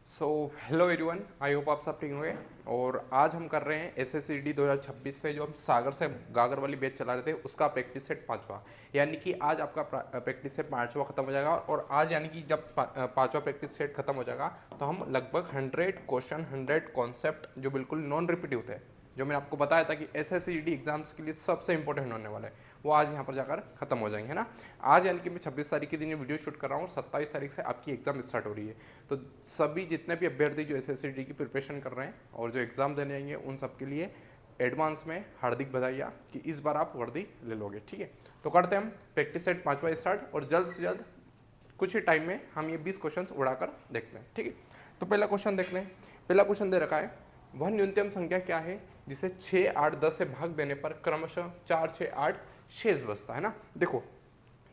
So hello everyone, I hope आप सब ठीक होंगे। और आज हम कर रहे हैं SSCD 2026 से जो हम सागर से गागर वाली बैच चला रहे थे उसका प्रैक्टिस सेट 5वां। यानी कि आज आपका प्रैक्टिस सेट 5वां खत्म हो जाएगा और आज यानी कि जब 5वां प्रैक्टिस सेट खत्म हो जाएगा तो हम लगभग 100 क्वेश्चन 100 कॉन्सेप्ट जो बिल्कुल नॉन रिपीटिव थे, जो मैंने आपको बताया था कि SSCD एग्जाम्स के लिए सबसे इंपॉर्टेंट होने वाला है, वो आज यहाँ पर जाकर खत्म हो जाएंगे, है ना। आज यानी कि मैं 26 तारीख के दिन ये वीडियो शूट कर रहा हूँ, 27 तारीख से आपकी एग्जाम स्टार्ट हो रही है। तो सभी जितने भी अभ्यर्थी जो SSCD की प्रिपरेशन कर रहे हैं और जो एग्जाम देने आएंगे उन सबके लिए एडवांस में हार्दिक बधाइयाँ कि इस बार आप वर्दी ले लोगे। ठीक है, तो करते हैं हम प्रैक्टिस सेट 5वां स्टार्ट और जल्द से जल्द कुछ ही टाइम में हम ये 20 क्वेश्चन उड़ाकर देखते हैं। ठीक है, तो पहला क्वेश्चन देख लें। पहला क्वेश्चन दे रखा है, वह न्यूनतम संख्या क्या है जिसे 6, 8, 10 से भाग देने पर क्रमशः 4, 6, 8 शेष बचता है ना। देखो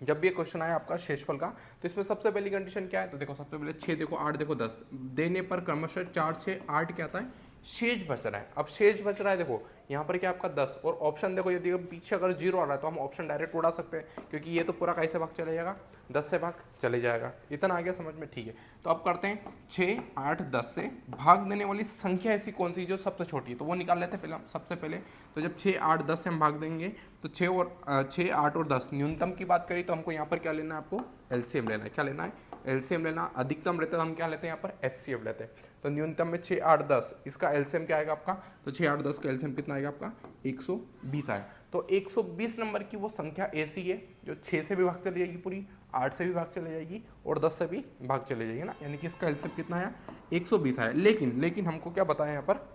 जब भी ये क्वेश्चन आया आपका शेषफल का, तो इसमें सबसे पहली कंडीशन क्या है, तो देखो सबसे पहले 6 देखो 8 देखो 10 देने पर क्रमशः 4, 6, 8 क्या आता है, शेष बच रहा है। अब शेष बच रहा है, देखो यहाँ पर क्या आपका 10 और ऑप्शन देखो यदि पीछे अगर 0 आ रहा है तो हम ऑप्शन डायरेक्ट उड़ा सकते हैं, क्योंकि ये तो पूरा कैसे भाग चले जाएगा, 10 से भाग चले जाएगा। इतना आ गया समझ में, ठीक है। तो अब करते हैं 6, 8, 10 से भाग देने वाली संख्या ऐसी कौन सी जो सबसे छोटी है, तो वो निकाल लेते हैं पहले सबसे पहले। तो जब 6, 8, 10 से हम भाग देंगे तो 6, 8 और 10 न्यूनतम की बात करें तो हमको यहाँ पर क्या लेना है, आपको एलसीएम लेना है। क्या लेना है, एलसीएम लेना। अधिकतम रहता है तो हम क्या लेते हैं, यहाँ पर एचसीएफ लेते हैं। तो न्यूनतम में 6, 8, 10 इसका एलसीएम क्या आएगा आपका, तो 6, 8, 10 का एलसीएम कितना आएगा आपका, 120 आएगा। तो 120 नंबर की वो संख्या ऐसी है जो 6 से भी भाग चली जाएगी पूरी, 8 से भी भाग चले जाएगी और 10 से भी भाग चले जाएगी ना, यानी कि इसका एलसीएम कितना आया, 120 आया। लेकिन हमको क्या बताया यहाँ पर,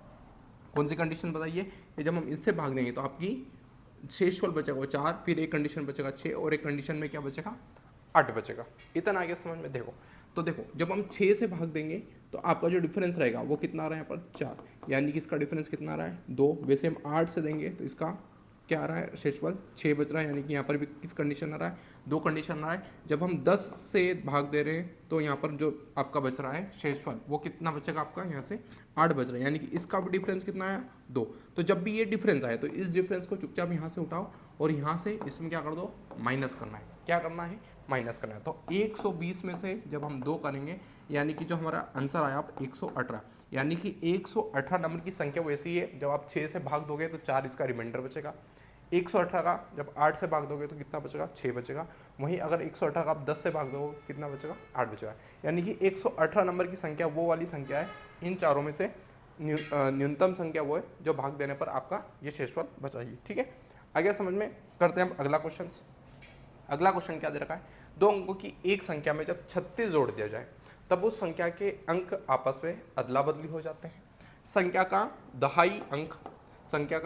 कौन सी कंडीशन बताइए कि जब हम इससे भाग देंगे तो आपकी शेषफल बचेगा वो 4, फिर एक कंडीशन बचेगा 6 और एक कंडीशन में क्या बचेगा, 8 बचेगा। इतना आगे समझ में। देखो तो देखो जब हम 6 से भाग देंगे तो आपका जो डिफरेंस रहेगा वो कितना आ रहा है यहाँ पर 4, यानी कि इसका डिफरेंस कितना आ रहा है 2। वैसे हम 8 से देंगे तो इसका क्या आ रहा है, शेषफल 6 बच रहा है, यानी कि यहाँ पर भी किस कंडीशन आ रहा है, 2 कंडीशन आ रहा है। जब हम 10 से भाग दे रहे हैं तो यहाँ पर जो आपका बच रहा है शेषफल वो कितना बचेगा आपका, यहाँ से 8 बच रहा है, यानी कि इसका भी डिफरेंस कितना आया, 2। तो जब भी ये डिफरेंस आए तो इस डिफरेंस को चुपचाप यहाँ से उठाओ और यहाँ से इसमें क्या कर दो, माइनस करना है। क्या करना है, माइनस करना है। तो 120 में से जब हम 2 करेंगे यानी कि जो हमारा आंसर आया आप 118, यानी कि 118 नंबर की संख्या वो ऐसी है जब आप 6 से भाग दोगे तो 4 इसका रिमाइंडर बचेगा। 118 का जब 8 से भाग दोगे तो कितना बचेगा, 6 बचेगा। वहीं अगर 118 का आप 10 से भाग दोगे कितना बचेगा, 8 बचेगा। यानी कि 118 नंबर की संख्या वो वाली संख्या है इन चारों में से न्यूनतम संख्या वो है जो भाग देने पर आपका ये शेषफल बचाएगी। ठीक है, आगे समझ में। करते हैं हम अगला क्वेश्चन। अगला क्वेश्चन क्या दे रखा है, 2 अंकों की एक संख्या में जब 36 जोड़ दिया जाए तब उस संख्या के अंक आपस में अदला बदली हो जाते हैं। संख्या का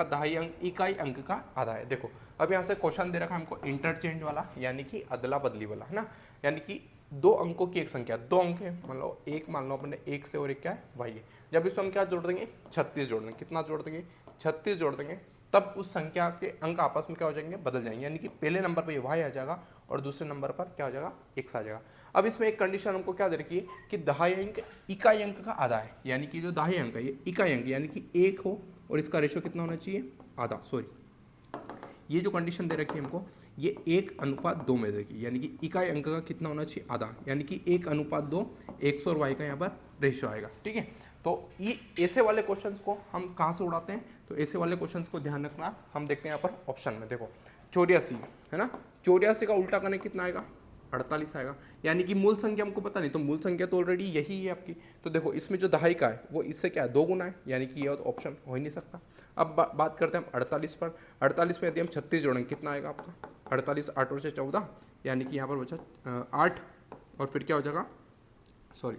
दहाई अंक इकाई अंक का आधा है। देखो अब यहाँ से क्वेश्चन दे रखा है हमको इंटरचेंज वाला, यानी कि अदला बदली वाला, है ना। यानी कि 2 अंकों की एक संख्या, 2 अंक है, मान लो एक, मान लो अपने 1 से और एक क्या है, वाई है। जब इसमें हम क्या जोड़ देंगे, 36 जोड़ देंगे। कितना जोड़ देंगे, 36 जोड़ देंगे, तब उस संख्या के अंक आपस में क्या हो जाएंगे, बदल जाएंगे। यानी कि पहले नंबर पर वाई आ जाएगा और दूसरे नंबर पर क्या हो जाएगा, एक्स आ जाएगा। अब इसमें एक कंडीशन हमको क्या दे रखी है कि दहाई अंक इकाई अंक का आधा है, यानी कि जो दहाई अंक है ये इकाई अंक यानी कि 1 हो और इसका रेशो कितना होना चाहिए, आधा। सॉरी, ये जो कंडीशन दे रखी है हमको ये 1:2 में देगी, यानी कि इकाई अंक का कितना होना चाहिए, आधा, यानी कि 1:2 एक्स और वाई का यहाँ पर रेशियो आएगा। ठीक है, तो ये ऐसे वाले क्वेश्चंस को हम कहाँ से उड़ाते हैं, तो ऐसे वाले क्वेश्चंस को ध्यान रखना। हम देखते हैं यहाँ पर ऑप्शन में, देखो 84 है ना, 84 का उल्टा करने कितना आएगा, 48 आएगा। यानी कि मूल संख्या हमको पता नहीं, तो मूल संख्या तो ऑलरेडी यही है आपकी। तो देखो इसमें जो दहाई का है वो इससे क्या है, 2 गुना है, यानी कि ये तो ऑप्शन हो ही नहीं सकता। अब बात करते हैं हम 48 पर। 48 में यदि हम 36 जोड़ेंगे कितना आएगा आपका, 48 8 और से 14, यानी कि यहाँ पर बचा 8 और फिर क्या हो जाएगा, सॉरी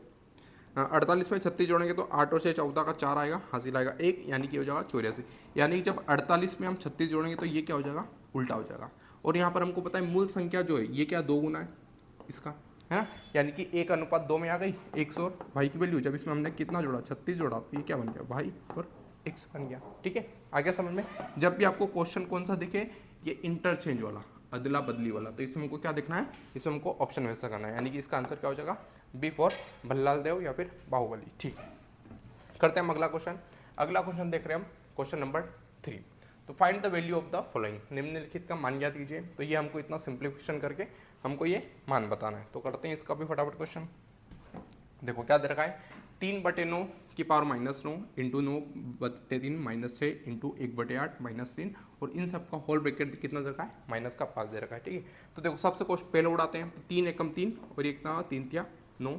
48 में 36 जोड़ेंगे तो 8 और से 14 का 4 आएगा, हासिल आएगा 1, यानी कि हो जाएगा 84। यानी कि जब 48 में हम 36 जोड़ेंगे तो ये क्या हो जाएगा, उल्टा हो जाएगा। और यहाँ पर हमको पता है मूल संख्या जो है ये क्या 2 गुना है इसका, है ना, यानी कि 1:2 में आ गई एक्स और भाई की वैल्यू। जब इसमें हमने कितना जोड़ा, 36 जोड़ा, तो ये क्या बन गया, भाई और एक्स बन गया। ठीक है, आगे समझ में। जब भी आपको क्वेश्चन कौन सा दिखे, ये इंटरचेंज वाला, अदला बदली वाला, तो इसमें हमको क्या देखना है, इसमें हमको ऑप्शन वैसा करना है, यानी कि इसका आंसर क्या हो जाएगा, बी फॉर भल्लाल देव या फिर बाहुबली। ठीक, करते हैं हम अगला क्वेश्चन। अगला क्वेश्चन देख रहे हैं हम, क्वेश्चन नंबर 3। तो find the value of the following, निम्नलिखित का मान ज्ञात कीजिए। तो ये हमको इतना सिंप्लीफिकेशन करके हमको ये मान बताना है। तो करते हैं इसका भी फटाफट क्वेश्चन। देखो क्या दे रखा है, 3/9 की पावर -9 इंटू 9/3 -6 इंटू 1/8 -3 और इन सब का होल ब्रैकेट कितना दे रखा है, -5 दे रखा है। ठीक है, तो देखो सबसे क्वेश्चन पहले उड़ाते हैं। तो 3 एकम 3 और 1 3 तिया 9,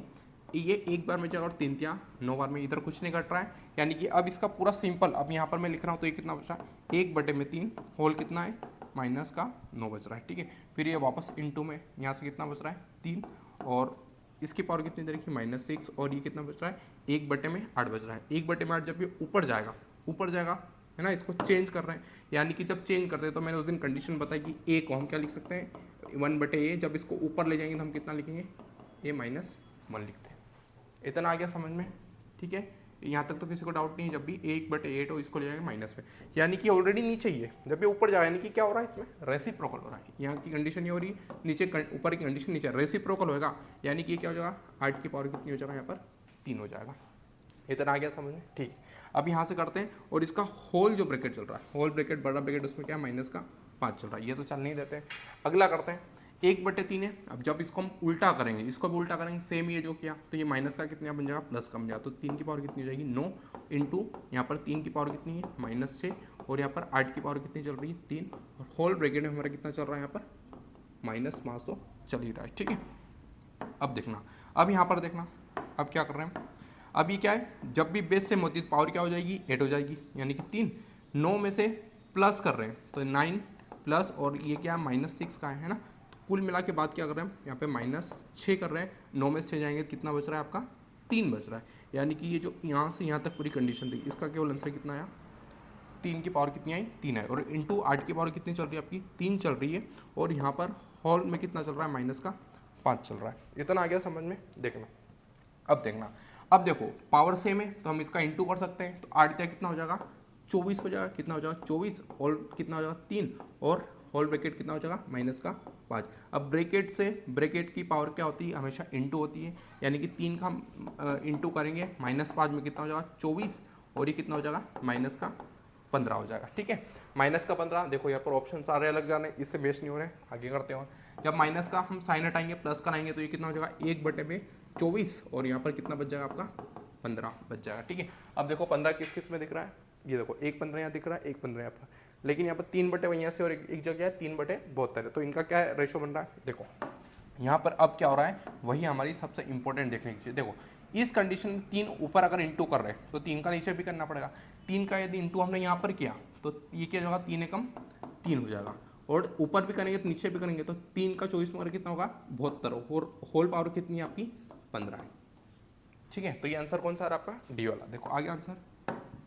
ये एक बार में जाएगा और 3 तिया 9 बार में, इधर कुछ नहीं कट रहा है। यानी कि अब इसका पूरा सिंपल, अब यहाँ पर मैं लिख रहा हूँ तो ये कितना बच रहा है, 1/3 होल कितना है, -9 बच रहा है। ठीक है, फिर ये वापस इंटू में यहाँ से कितना बच रहा है 3 और इसकी पावर कितनी दे रखी है -6 और ये कितना बच रहा है 1/8 बच रहा है। 1/8 जब ये ऊपर जाएगा है ना, इसको चेंज कर रहे हैं। यानी कि जब चेंज करते हैं तो मैंने उस दिन कंडीशन बताई कि ए को हम क्या लिख सकते हैं 1/a, जब इसको ऊपर ले जाएंगे तो हम कितना लिखेंगे a-1 लिखते हैं। इतना आ गया समझ में। ठीक है, यहाँ तक तो किसी को डाउट नहीं है। जब भी 1/8 हो इसको ले जाएंगे माइनस में, यानी कि ऑलरेडी नीचे ही है। जब ये ऊपर जाए यानी कि क्या हो रहा है, इसमें रेसिप्रोकल हो रहा है। यहाँ की कंडीशन ये हो रही है, नीचे ऊपर की कंडीशन नीचे रेसिप्रोकल होगा, यानी कि ये क्या हो जाएगा 8 की पावर कितनी हो जाएगा, यहाँ पर 3 हो जाएगा। इतना आ गया समझ में। ठीक, अब यहाँ से करते हैं और इसका होल जो ब्रैकेट चल रहा है, होल ब्रैकेट बड़ा ब्रैकेट, उसमें क्या -5 चल रहा है, ये तो चल नहीं देते। अगला करते हैं 1/3 है। अब जब इसको हम उल्टा करेंगे, इसको भी उल्टा करेंगे, सेम ये जो किया, तो ये माइनस का कितना बन जाएगा, प्लस का बन जाएगा। तो 3 की पावर कितनी हो जाएगी 9 इंटू यहाँ पर 3 की पावर कितनी है -6 और यहाँ पर 8 की पावर कितनी चल रही है 3 और होल ब्रैकेट में हमारा कितना चल रहा है यहाँ पर -5 तो चल ही रहा है। ठीक है, अब देखना, अब यहाँ पर देखना, अब क्या कर रहे हैं, अब ये क्या है, जब भी बेस सेम होती है पावर क्या हो जाएगी 8 हो जाएगी, यानी कि 3 9 में से प्लस कर रहे हैं तो 9 प्लस और ये क्या है -6 का है ना। तो कुल मिला के बाद क्या कर रहे हैं, यहाँ पे -6 कर रहे हैं, 9 में से 6 जाएंगे कितना बच रहा है आपका 3 बच रहा है। यानी कि ये जो यहाँ से यहाँ तक पूरी कंडीशन थी, इसका केवल आंसर कितना आया, 3 की पावर कितनी आई 3 है और इंटू 8 की पावर कितनी चल रही है आपकी 3 चल रही है और यहाँ पर होल में कितना चल रहा है -5 चल रहा है। इतना आ गया समझ में। देखना, अब देखना, अब देखो पावर सेम है तो हम इसका इंटू कर सकते हैं। तो 8 कितना हो जाएगा 24 हो जाएगा, कितना हो जाएगा 24 और कितना हो जाएगा 3 और होल ब्रैकेट कितना हो जाएगा -5। अब ब्रैकेट से ब्रैकेट की पावर क्या होती है, हमेशा इंटू होती है, यानी कि 3 का हम इंटू करेंगे -5 में कितना हो जाएगा 24 और ये कितना हो जाएगा -15 हो जाएगा। ठीक है, -15। देखो यहाँ पर ऑप्शन सारे अलग जाने, इससे बेस नहीं हो रहे, आगे करते हैं। जब माइनस का हम साइन हटाएंगे प्लस कराएंगे तो ये कितना हो जाएगा 1/24 और यहाँ पर कितना बच जाएगा आपका 15 बच जाएगा। ठीक है, अब देखो 15 किस किस में दिख रहा है, ये देखो 1/15 यहाँ दिख रहा है, 1/15 यहाँ पर, लेकिन यहाँ पर 3/यहाँ से और एक जगह है 3/72 है। तो इनका क्या है रेशो बन रहा है, देखो यहाँ पर अब क्या हो रहा है, वही हमारी सबसे इंपॉर्टेंट देखने की चीज़। देखो इस कंडीशन में 3 ऊपर अगर इंटू कर रहे हैं तो 3 का नीचे भी करना पड़ेगा। 3 का यदि इंटू हमने यहाँ पर किया तो ये क्या होगा 3 एकम 3 हो जाएगा और ऊपर भी करेंगे तो नीचे भी करेंगे तो 3 का 24 में कितना होगा 72 और होल पावर कितनी है आपकी 15 है। ठीक है, तो ये आंसर कौन सा है आपका डी वाला। देखो आगे आंसर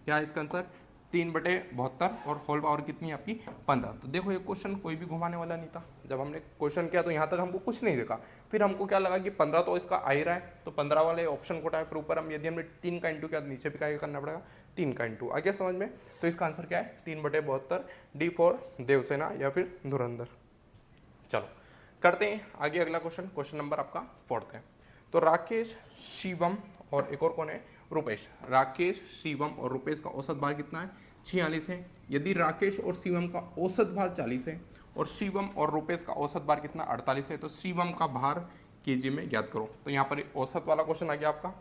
क्या है इसका आंसर 3/72 और होल पावर कितनी है आपकी 15। तो देखो ये क्वेश्चन कोई भी घुमाने वाला नहीं था। जब हमने क्वेश्चन किया तो यहाँ तक हमको कुछ नहीं देखा, फिर हमको क्या लगा कि 15 तो इसका आ ही रहा है तो 15 वाले ऑप्शन को उठाए, फिर ऊपर हम यदि हमने 3 का इंटू किया नीचे भी क्या करना पड़ेगा 3 का इंटू। आगे समझ में। तो इसका आंसर क्या है 3/72, डी फॉर देवसेना या फिर धुरंधर। चलो करते हैं आगे अगला क्वेश्चन, क्वेश्चन नंबर आपका 4 है। तो राकेश, शिवम और एक और कौन है रुपेश। राकेश, शिवम और रुपेश का औसत भार कितना है 46 है। यदि राकेश और शिवम का औसत भार 40 है और शिवम और रुपेश का औसत भार कितना 48 है, तो शिवम का भार केजी में ज्ञात करो। तो यहाँ पर औसत वाला क्वेश्चन आ गया आपका।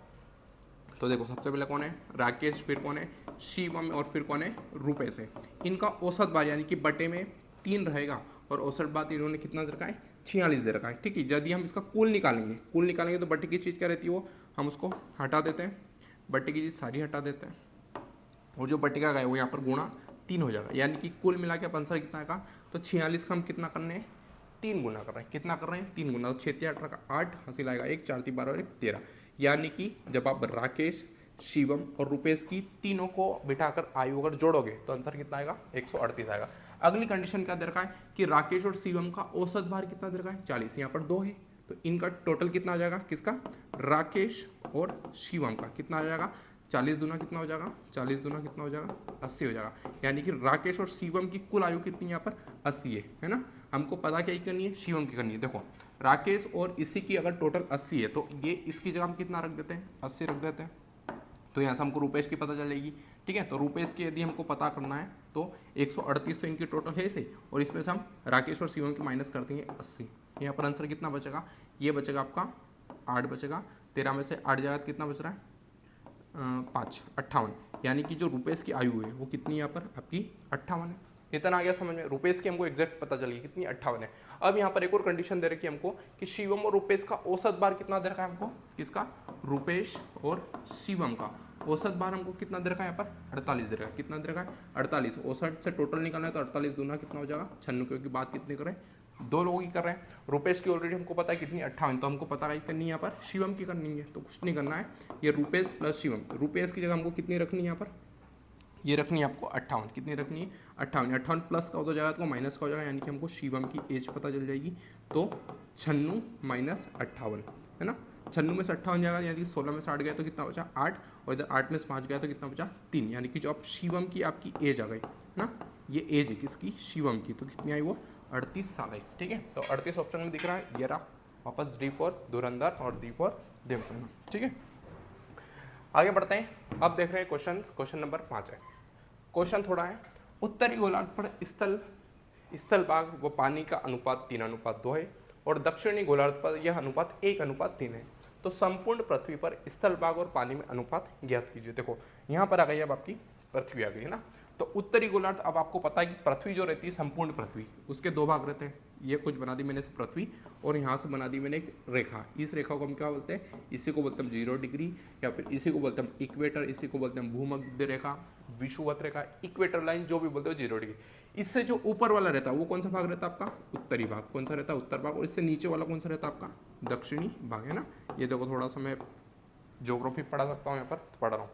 तो देखो सबसे पहले कौन है राकेश, फिर कौन है शिवम और फिर कौन है रुपेश है। इनका औसत भार यानी कि बटे में 3 रहेगा और औसत भार इन्होंने कितना दे रखा है 46 दे रखा है। ठीक है, यदि हम इसका कुल निकालेंगे तो बटे की चीज़ क्या रहती है वो हम उसको हटा देते हैं, बटे की चीज़ सारी हटा देते हैं और जो बटे का गया वो यहाँ पर गुणा 3 हो जाएगा। यानी कि कुल मिला के आंसर कितना का तो 46 का हम कितना करने हैं 3 गुना कर रहे हैं। कितना कर रहे हैं 3 गुना, तो 6 8 का 8 हासिल आएगा 1 4 3 12 और 1 13। यानी कि जब आप राकेश, शिवम और रुपेश की तीनों को बिठाकर आयु अगर जोड़ोगे तो आंसर कितना आएगा 138 आएगा। अगली कंडीशन क्या दे रखा है कि राकेश और शिवम का औसत भार कितना दे रखा है 40, यहाँ पर 2 है तो इनका टोटल कितना आ जाएगा किसका राकेश और शिवम का कितना आ जाएगा 40 दूना कितना हो जाएगा 40 दूना कितना हो जाएगा 80 हो जाएगा। यानी कि राकेश और शिवम की कुल आयु कितनी यहाँ पर 80 है ना। हमको पता क्या करनी है शिवम की करनी है। देखो राकेश और इसी की अगर टोटल 80 है तो ये इसकी जगह हम कितना रख देते हैं 80 रख देते हैं, तो यहाँ से हमको रुपेश की पता चलेगी। ठीक है, तो रुपेश की यदि हमको पता करना है तो 138 तो इनकी टोटल है इसे और इसमें से हम राकेश और शिवम की माइनस कर देंगे 80। यहाँ पर आंसर कितना बचेगा ये बचेगा आपका 8 बचेगा। 13 में से 8 जाएगा तो कितना बच रहा है 5 58, यानी कि जो रुपेश की आयु है वो कितनी यहाँ पर आपकी 58 है। इतना आ गया समझ में। रुपेश की हमको एग्जैक्ट पता चल गई कितनी 58 है। अब यहाँ पर एक और कंडीशन दे रखी है हमको कि शिवम और रुपेश का औसत बार कितना दे रखा है हमको, किसका, रुपेश और शिवम का औसत बार हमको कितना दे रखा है यहाँ पर 48 दे रखा है। कितना दे रखा है 48। 68 से टोटल निकालना है तो 48 दूना कितना हो जाएगा 96, क्योंकि बात कितनी कर रहे हैं, दो लोगों की कर रहे हैं। रुपेश की ऑलरेडी हमको पता है कितनी 58, तो हमको पता है करनी है यहाँ पर शिवम की करनी है, तो कुछ नहीं करना है, ये रुपेश प्लस शिवम। रुपेश की जगह हमको कितनी रखनी है यहाँ पर, ये रखनी है आपको 58। कितनी रखनी है 58। 58 प्लस का हो जाएगा तो माइनस का हो जाएगा, यानी कि हमको शिवम की एज पता चल जाएगी। तो 96 माइनस 58 है ना, 96 में से 58 जाएगा, यानी कि 16 में से 8 गया तो कितना बचा 8, और इधर 8 में से 5 गया तो कितना बचा 3, यानी कि जो आप शिवम की आपकी एज आ गई ना, ये एज है किसकी, शिवम की, तो कितनी आई वो 38 साल आई। ठीक है, तो 38 ऑप्शन में दिख रहा है, ये रहा वापस डी फॉर धुरंधर और डी फॉर देवसेना। ठीक है, आगे बढ़ते हैं। अब देख रहे हैं क्वेश्चन नंबर 5 है। क्वेश्चन थोड़ा है, उत्तरी गोलार्ध पर स्थल भाग व पानी का अनुपात 3:2 है और दक्षिणी गोलार्ध पर यह अनुपात 1:3 है। तो संपूर्ण पृथ्वी पर स्थल भाग और पानी में अनुपात ज्ञात कीजिए। देखो यहाँ पर आ गई अब आपकी पृथ्वी आ गई है ना, तो उत्तरी गोलार्ध, अब आपको पता है कि पृथ्वी जो रहती है संपूर्ण पृथ्वी, उसके दो भाग रहते हैं। ये कुछ बना दी मैंने पृथ्वी, और यहाँ से बना दी मैंने एक रेखा। इस रेखा को हम क्या बोलते हैं, इसी को बोलते हैं 0 डिग्री, या फिर इसी को बोलते हैं इक्वेटर, इसी को बोलते हैं भूमध्य रेखा, विषुवत रेखा, इक्वेटर लाइन, जो भी बोलते हो 0 डिग्री। इससे जो ऊपर वाला रहता है वो कौन सा भाग रहता है आपका, उत्तरी भाग। कौन सा रहता है, उत्तर भाग। और इससे नीचे वाला कौन सा रहता है आपका, दक्षिणी भाग, है ना। ये देखो थोड़ा सा मैं ज्योग्राफी पढ़ा सकता हूँ, यहाँ पर पढ़ रहा हूँ।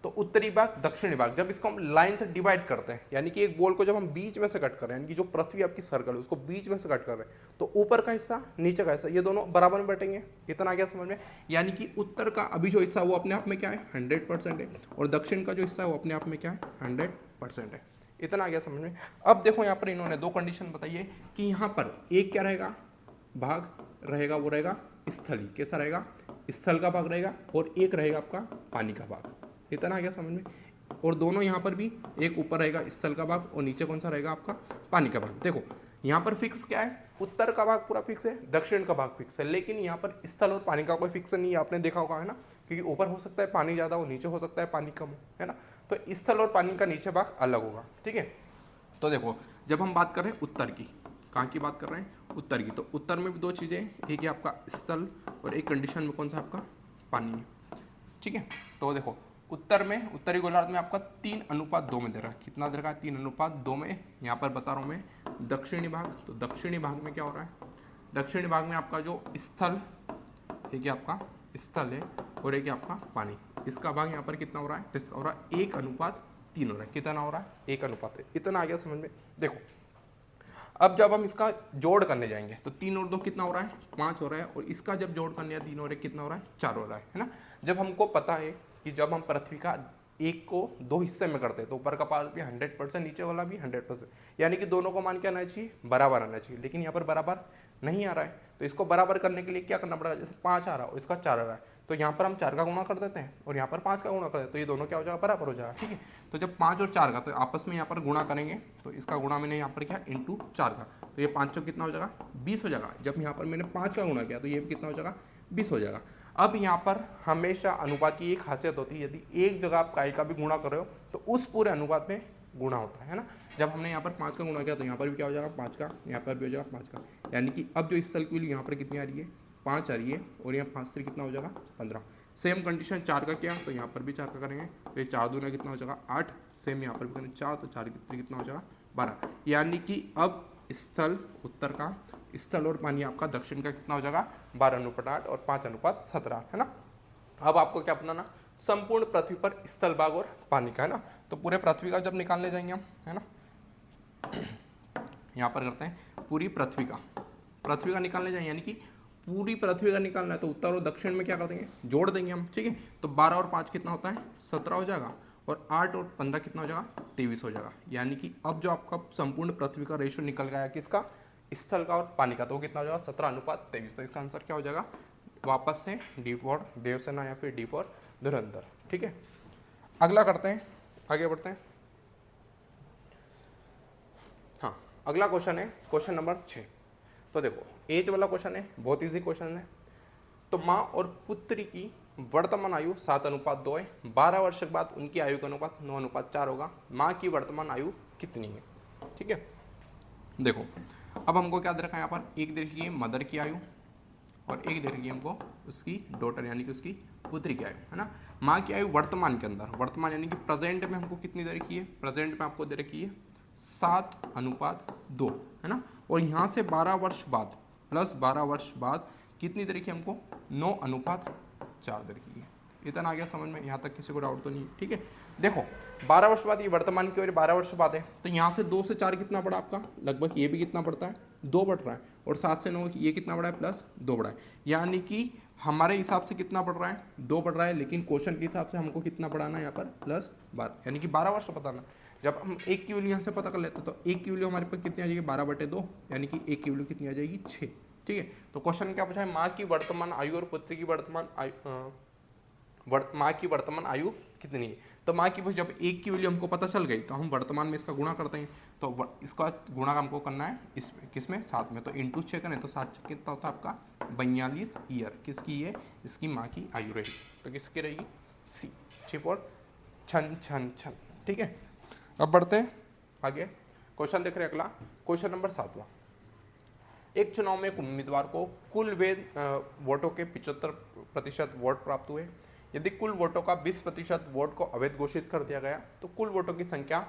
तो उत्तरी भाग दक्षिणी भाग, जब इसको हम लाइन से डिवाइड करते हैं, यानी कि एक बॉल को जब हम बीच में से कट कर रहे हैं, यानी कि जो पृथ्वी आपकी सर्कल है उसको बीच में से कट कर रहे हैं, तो ऊपर का हिस्सा नीचे का हिस्सा ये दोनों बराबर में बैठेंगे। इतना आ गया समझ में, यानी कि उत्तर का अभी जो हिस्सा वो अपने आप में क्या है 100% है, और दक्षिण का जो हिस्सा है वो अपने आप में क्या है 100% है। इतना आ गया समझ में। अब देखो यहाँ पर इन्होंने दो कंडीशन बताई है कि यहाँ पर एक क्या रहेगा भाग रहेगा, वो रहेगा स्थली। कैसा रहेगा, स्थल का भाग रहेगा, और एक रहेगा आपका पानी का भाग। इतना आ गया समझ में। और दोनों यहाँ पर भी, एक ऊपर रहेगा स्थल का भाग और नीचे कौन सा रहेगा आपका पानी का भाग। देखो यहाँ पर फिक्स क्या है, उत्तर का भाग पूरा फिक्स है, दक्षिण का भाग फिक्स है, लेकिन यहाँ पर स्थल और पानी का कोई फिक्स नहीं है। आपने देखा होगा है ना, क्योंकि ऊपर हो सकता है पानी ज़्यादा हो, नीचे हो सकता है पानी कम हो, है ना। तो स्थल और पानी का नीचे भाग अलग होगा। ठीक है, तो देखो जब हम बात कर रहे हैं उत्तर की, कहाँ की बात कर रहे हैं, उत्तर की, तो उत्तर में भी दो चीज़ें, एक है आपका स्थल और एक कंडीशन में कौन सा आपका पानी है। ठीक है, तो देखो उत्तर में, उत्तरी गोलार्ध में आपका 3:2 में दे रहा है। कितना दे रखा है 3:2 में। यहाँ पर बता रहा हूँ मैं दक्षिणी भाग, तो दक्षिणी भाग में क्या हो रहा है, दक्षिणी भाग में आपका जो स्थल, एक है आपका स्थल है और एक है आपका पानी, इसका भाग यहाँ पर कितना हो रहा है, तो इसका हो रहा है 1:3 हो रहा है। कितना हो रहा है 1:1। इतना आ गया समझ में। देखो अब जब हम इसका जोड़ करने जाएंगे तो 3 और 2 कितना हो रहा है 5 हो रहा है, और इसका जब जोड़ करने या 3 और 1 कितना हो रहा है 4 हो रहा है ना। जब हमको पता है कि जब हम पृथ्वी का एक को दो हिस्से में करते हैं तो ऊपर का पार्ट भी 100%, नीचे वाला भी 100%, यानी कि दोनों को मान के आना चाहिए बराबर आना चाहिए, लेकिन यहाँ पर बराबर नहीं आ रहा है। तो इसको बराबर करने के लिए क्या करना पड़ेगा, जैसे 5 आ रहा है और इसका 4 आ रहा है, तो यहाँ पर हम 4 का गुणा कर देते हैं और यहाँ पर 5 का गुणा कर देते हैं, तो ये दोनों क्या हो जाएगा बराबर हो जाएगा। ठीक है, तो जब 5 और 4 का, तो आपस में यहाँ पर गुणा करेंगे, तो इसका गुणा मैंने यहाँ पर क्या इंटू 4 का, तो ये 5 कितना हो जाएगा 20 हो जाएगा। जब यहाँ पर मैंने 5 का गुणा किया तो ये भी कितना हो जाएगा 20 हो जाएगा। अब यहाँ पर हमेशा अनुपात की एक खासियत होती है, यदि एक जगह आप काय का भी गुणा कर रहे हो तो उस पूरे अनुपात में गुणा होता है ना। जब हमने यहाँ पर 5 का गुणा किया तो यहाँ पर भी क्या हो जाएगा 5 का, यहाँ पर भी हो जाएगा 5 का, यानी कि अब जो स्थल की वैल्यू यहाँ पर कितनी आ रही है 5 आ रही है, और यहाँ 5 से कितना हो जाएगा 15। सेम कंडीशन 4 का किया तो यहाँ पर भी 4 का करेंगे, तो ये 4 दूना कितना हो जाएगा 8, सेम यहाँ पर भी करेंगे 4, तो 4 कितना हो जाएगा 12, यानी कि अब स्थल उत्तर का, स्थल और पानी आपका दक्षिण का कितना हो जाएगा 12:8 और 5:17 है ना। अब आपको क्या अपनाना, संपूर्ण पृथ्वी पर स्थल भाग और पानी का, है ना। तो पूरे पृथ्वी का जब निकालने जाएंगे हम, है ना, यहाँ पर करते हैं पूरी पृथ्वी का निकालने जाएंगे, यानी कि पूरी पृथ्वी का निकालना है, तो उत्तर और दक्षिण में क्या कर देंगे जोड़ देंगे हम। ठीक है, तो 12 और 5 कितना होता है 17 हो जाएगा, और 8 और 15 कितना हो जाएगा 23 हो जाएगा। यानी कि अब जो आपका संपूर्ण पृथ्वी का रेशियो निकल गया किसका, स्थल का और पानी का, तो वो कितना हो जाएगा 17:23। तो इसका आंसर क्या हो जाएगा वापस से डी फॉर देवसेना या फिर डी फॉर धुरंधर। ठीक है, अगला करते हैं, आगे बढ़ते हैं। हाँ, अगला क्वेश्चन है क्वेश्चन नंबर 6। तो देखो एज वाला क्वेश्चन है, बहुत इजी क्वेश्चन है। तो माँ और पुत्री की वर्तमान आयु 7:2 है, 12 वर्ष के बाद उनकी आयु का अनुपात 9:4 होगा। माँ की वर्तमान आयु कितनी है? ठीक है, देखो अब हमको क्या दे रखा है यहाँ पर, एक दे रखी है मदर की आयु और एक दे रखी है हमको उसकी डॉटर यानी कि उसकी पुत्री की आयु, है ना। माँ की आयु वर्तमान के अंदर, वर्तमान यानी कि प्रेजेंट में हमको कितनी दे रखी है, प्रेजेंट में आपको दे रखी है 7:2, है ना। और यहाँ से 12 वर्ष बाद प्लस 12 वर्ष बाद कितनी दे रखी है हमको, 9:4 दे रखी है। इतना आ गया समझ में, यहाँ तक किसी को डाउट तो नहीं? ठीक है, देखो 12 वर्ष बाद ये वर्तमान की और 12 वर्ष बाद है, तो यहाँ से 2 से 4 कितना पड़ा आपका, लगभग ये भी कितना पड़ता है, 2 बढ़ रहा है, और 7 से 9 ये कितना बढ़ा है, प्लस 2 बढ़ा है, यानी कि हमारे हिसाब से कितना बढ़ रहा है, 2 बढ़ रहा है, लेकिन क्वेश्चन के हिसाब से हमको कितना बढ़ाना है यहाँ पर, प्लस 12, यानी कि 12 वर्ष बताना। जब हम एक की वैल्यू यहाँ से पता कर लेते हैं तो एक की वैल्यू हमारे पास कितनी आ जाएगी, 12/2, यानी कि एक की वैल्यू कितनी आ जाएगी, 6। ठीक है, तो क्वेश्चन क्या पूछा है, माँ की वर्तमान आयु और पुत्री की वर्तमान आयु, माँ की वर्तमान आयु कितनी है। तो माँ की जब एक की वैल्यू हमको पता चल गई तो हम वर्तमान में इसका गुणा करते हैं, तो इसका गुणा हमको करना है इसमें, किसमें, 7 में, तो इंटू 6 करें तो 7 कितना होता है आपका 42 ईयर। किसकी है, इसकी माँ की आयु रहेगी, तो किसकी रहेगी, सी, 6 छन छन छन। ठीक है, अब बढ़ते हैं आगे, क्वेश्चन देख रहे हैं अगला, क्वेश्चन नंबर 7वां। एक चुनाव में एक उम्मीदवार को कुल वोटों के 75% वोट प्राप्त हुए। यदि कुल वोटों का 20% वोट को अवैध घोषित कर दिया गया तो कुल वोटों की संख्या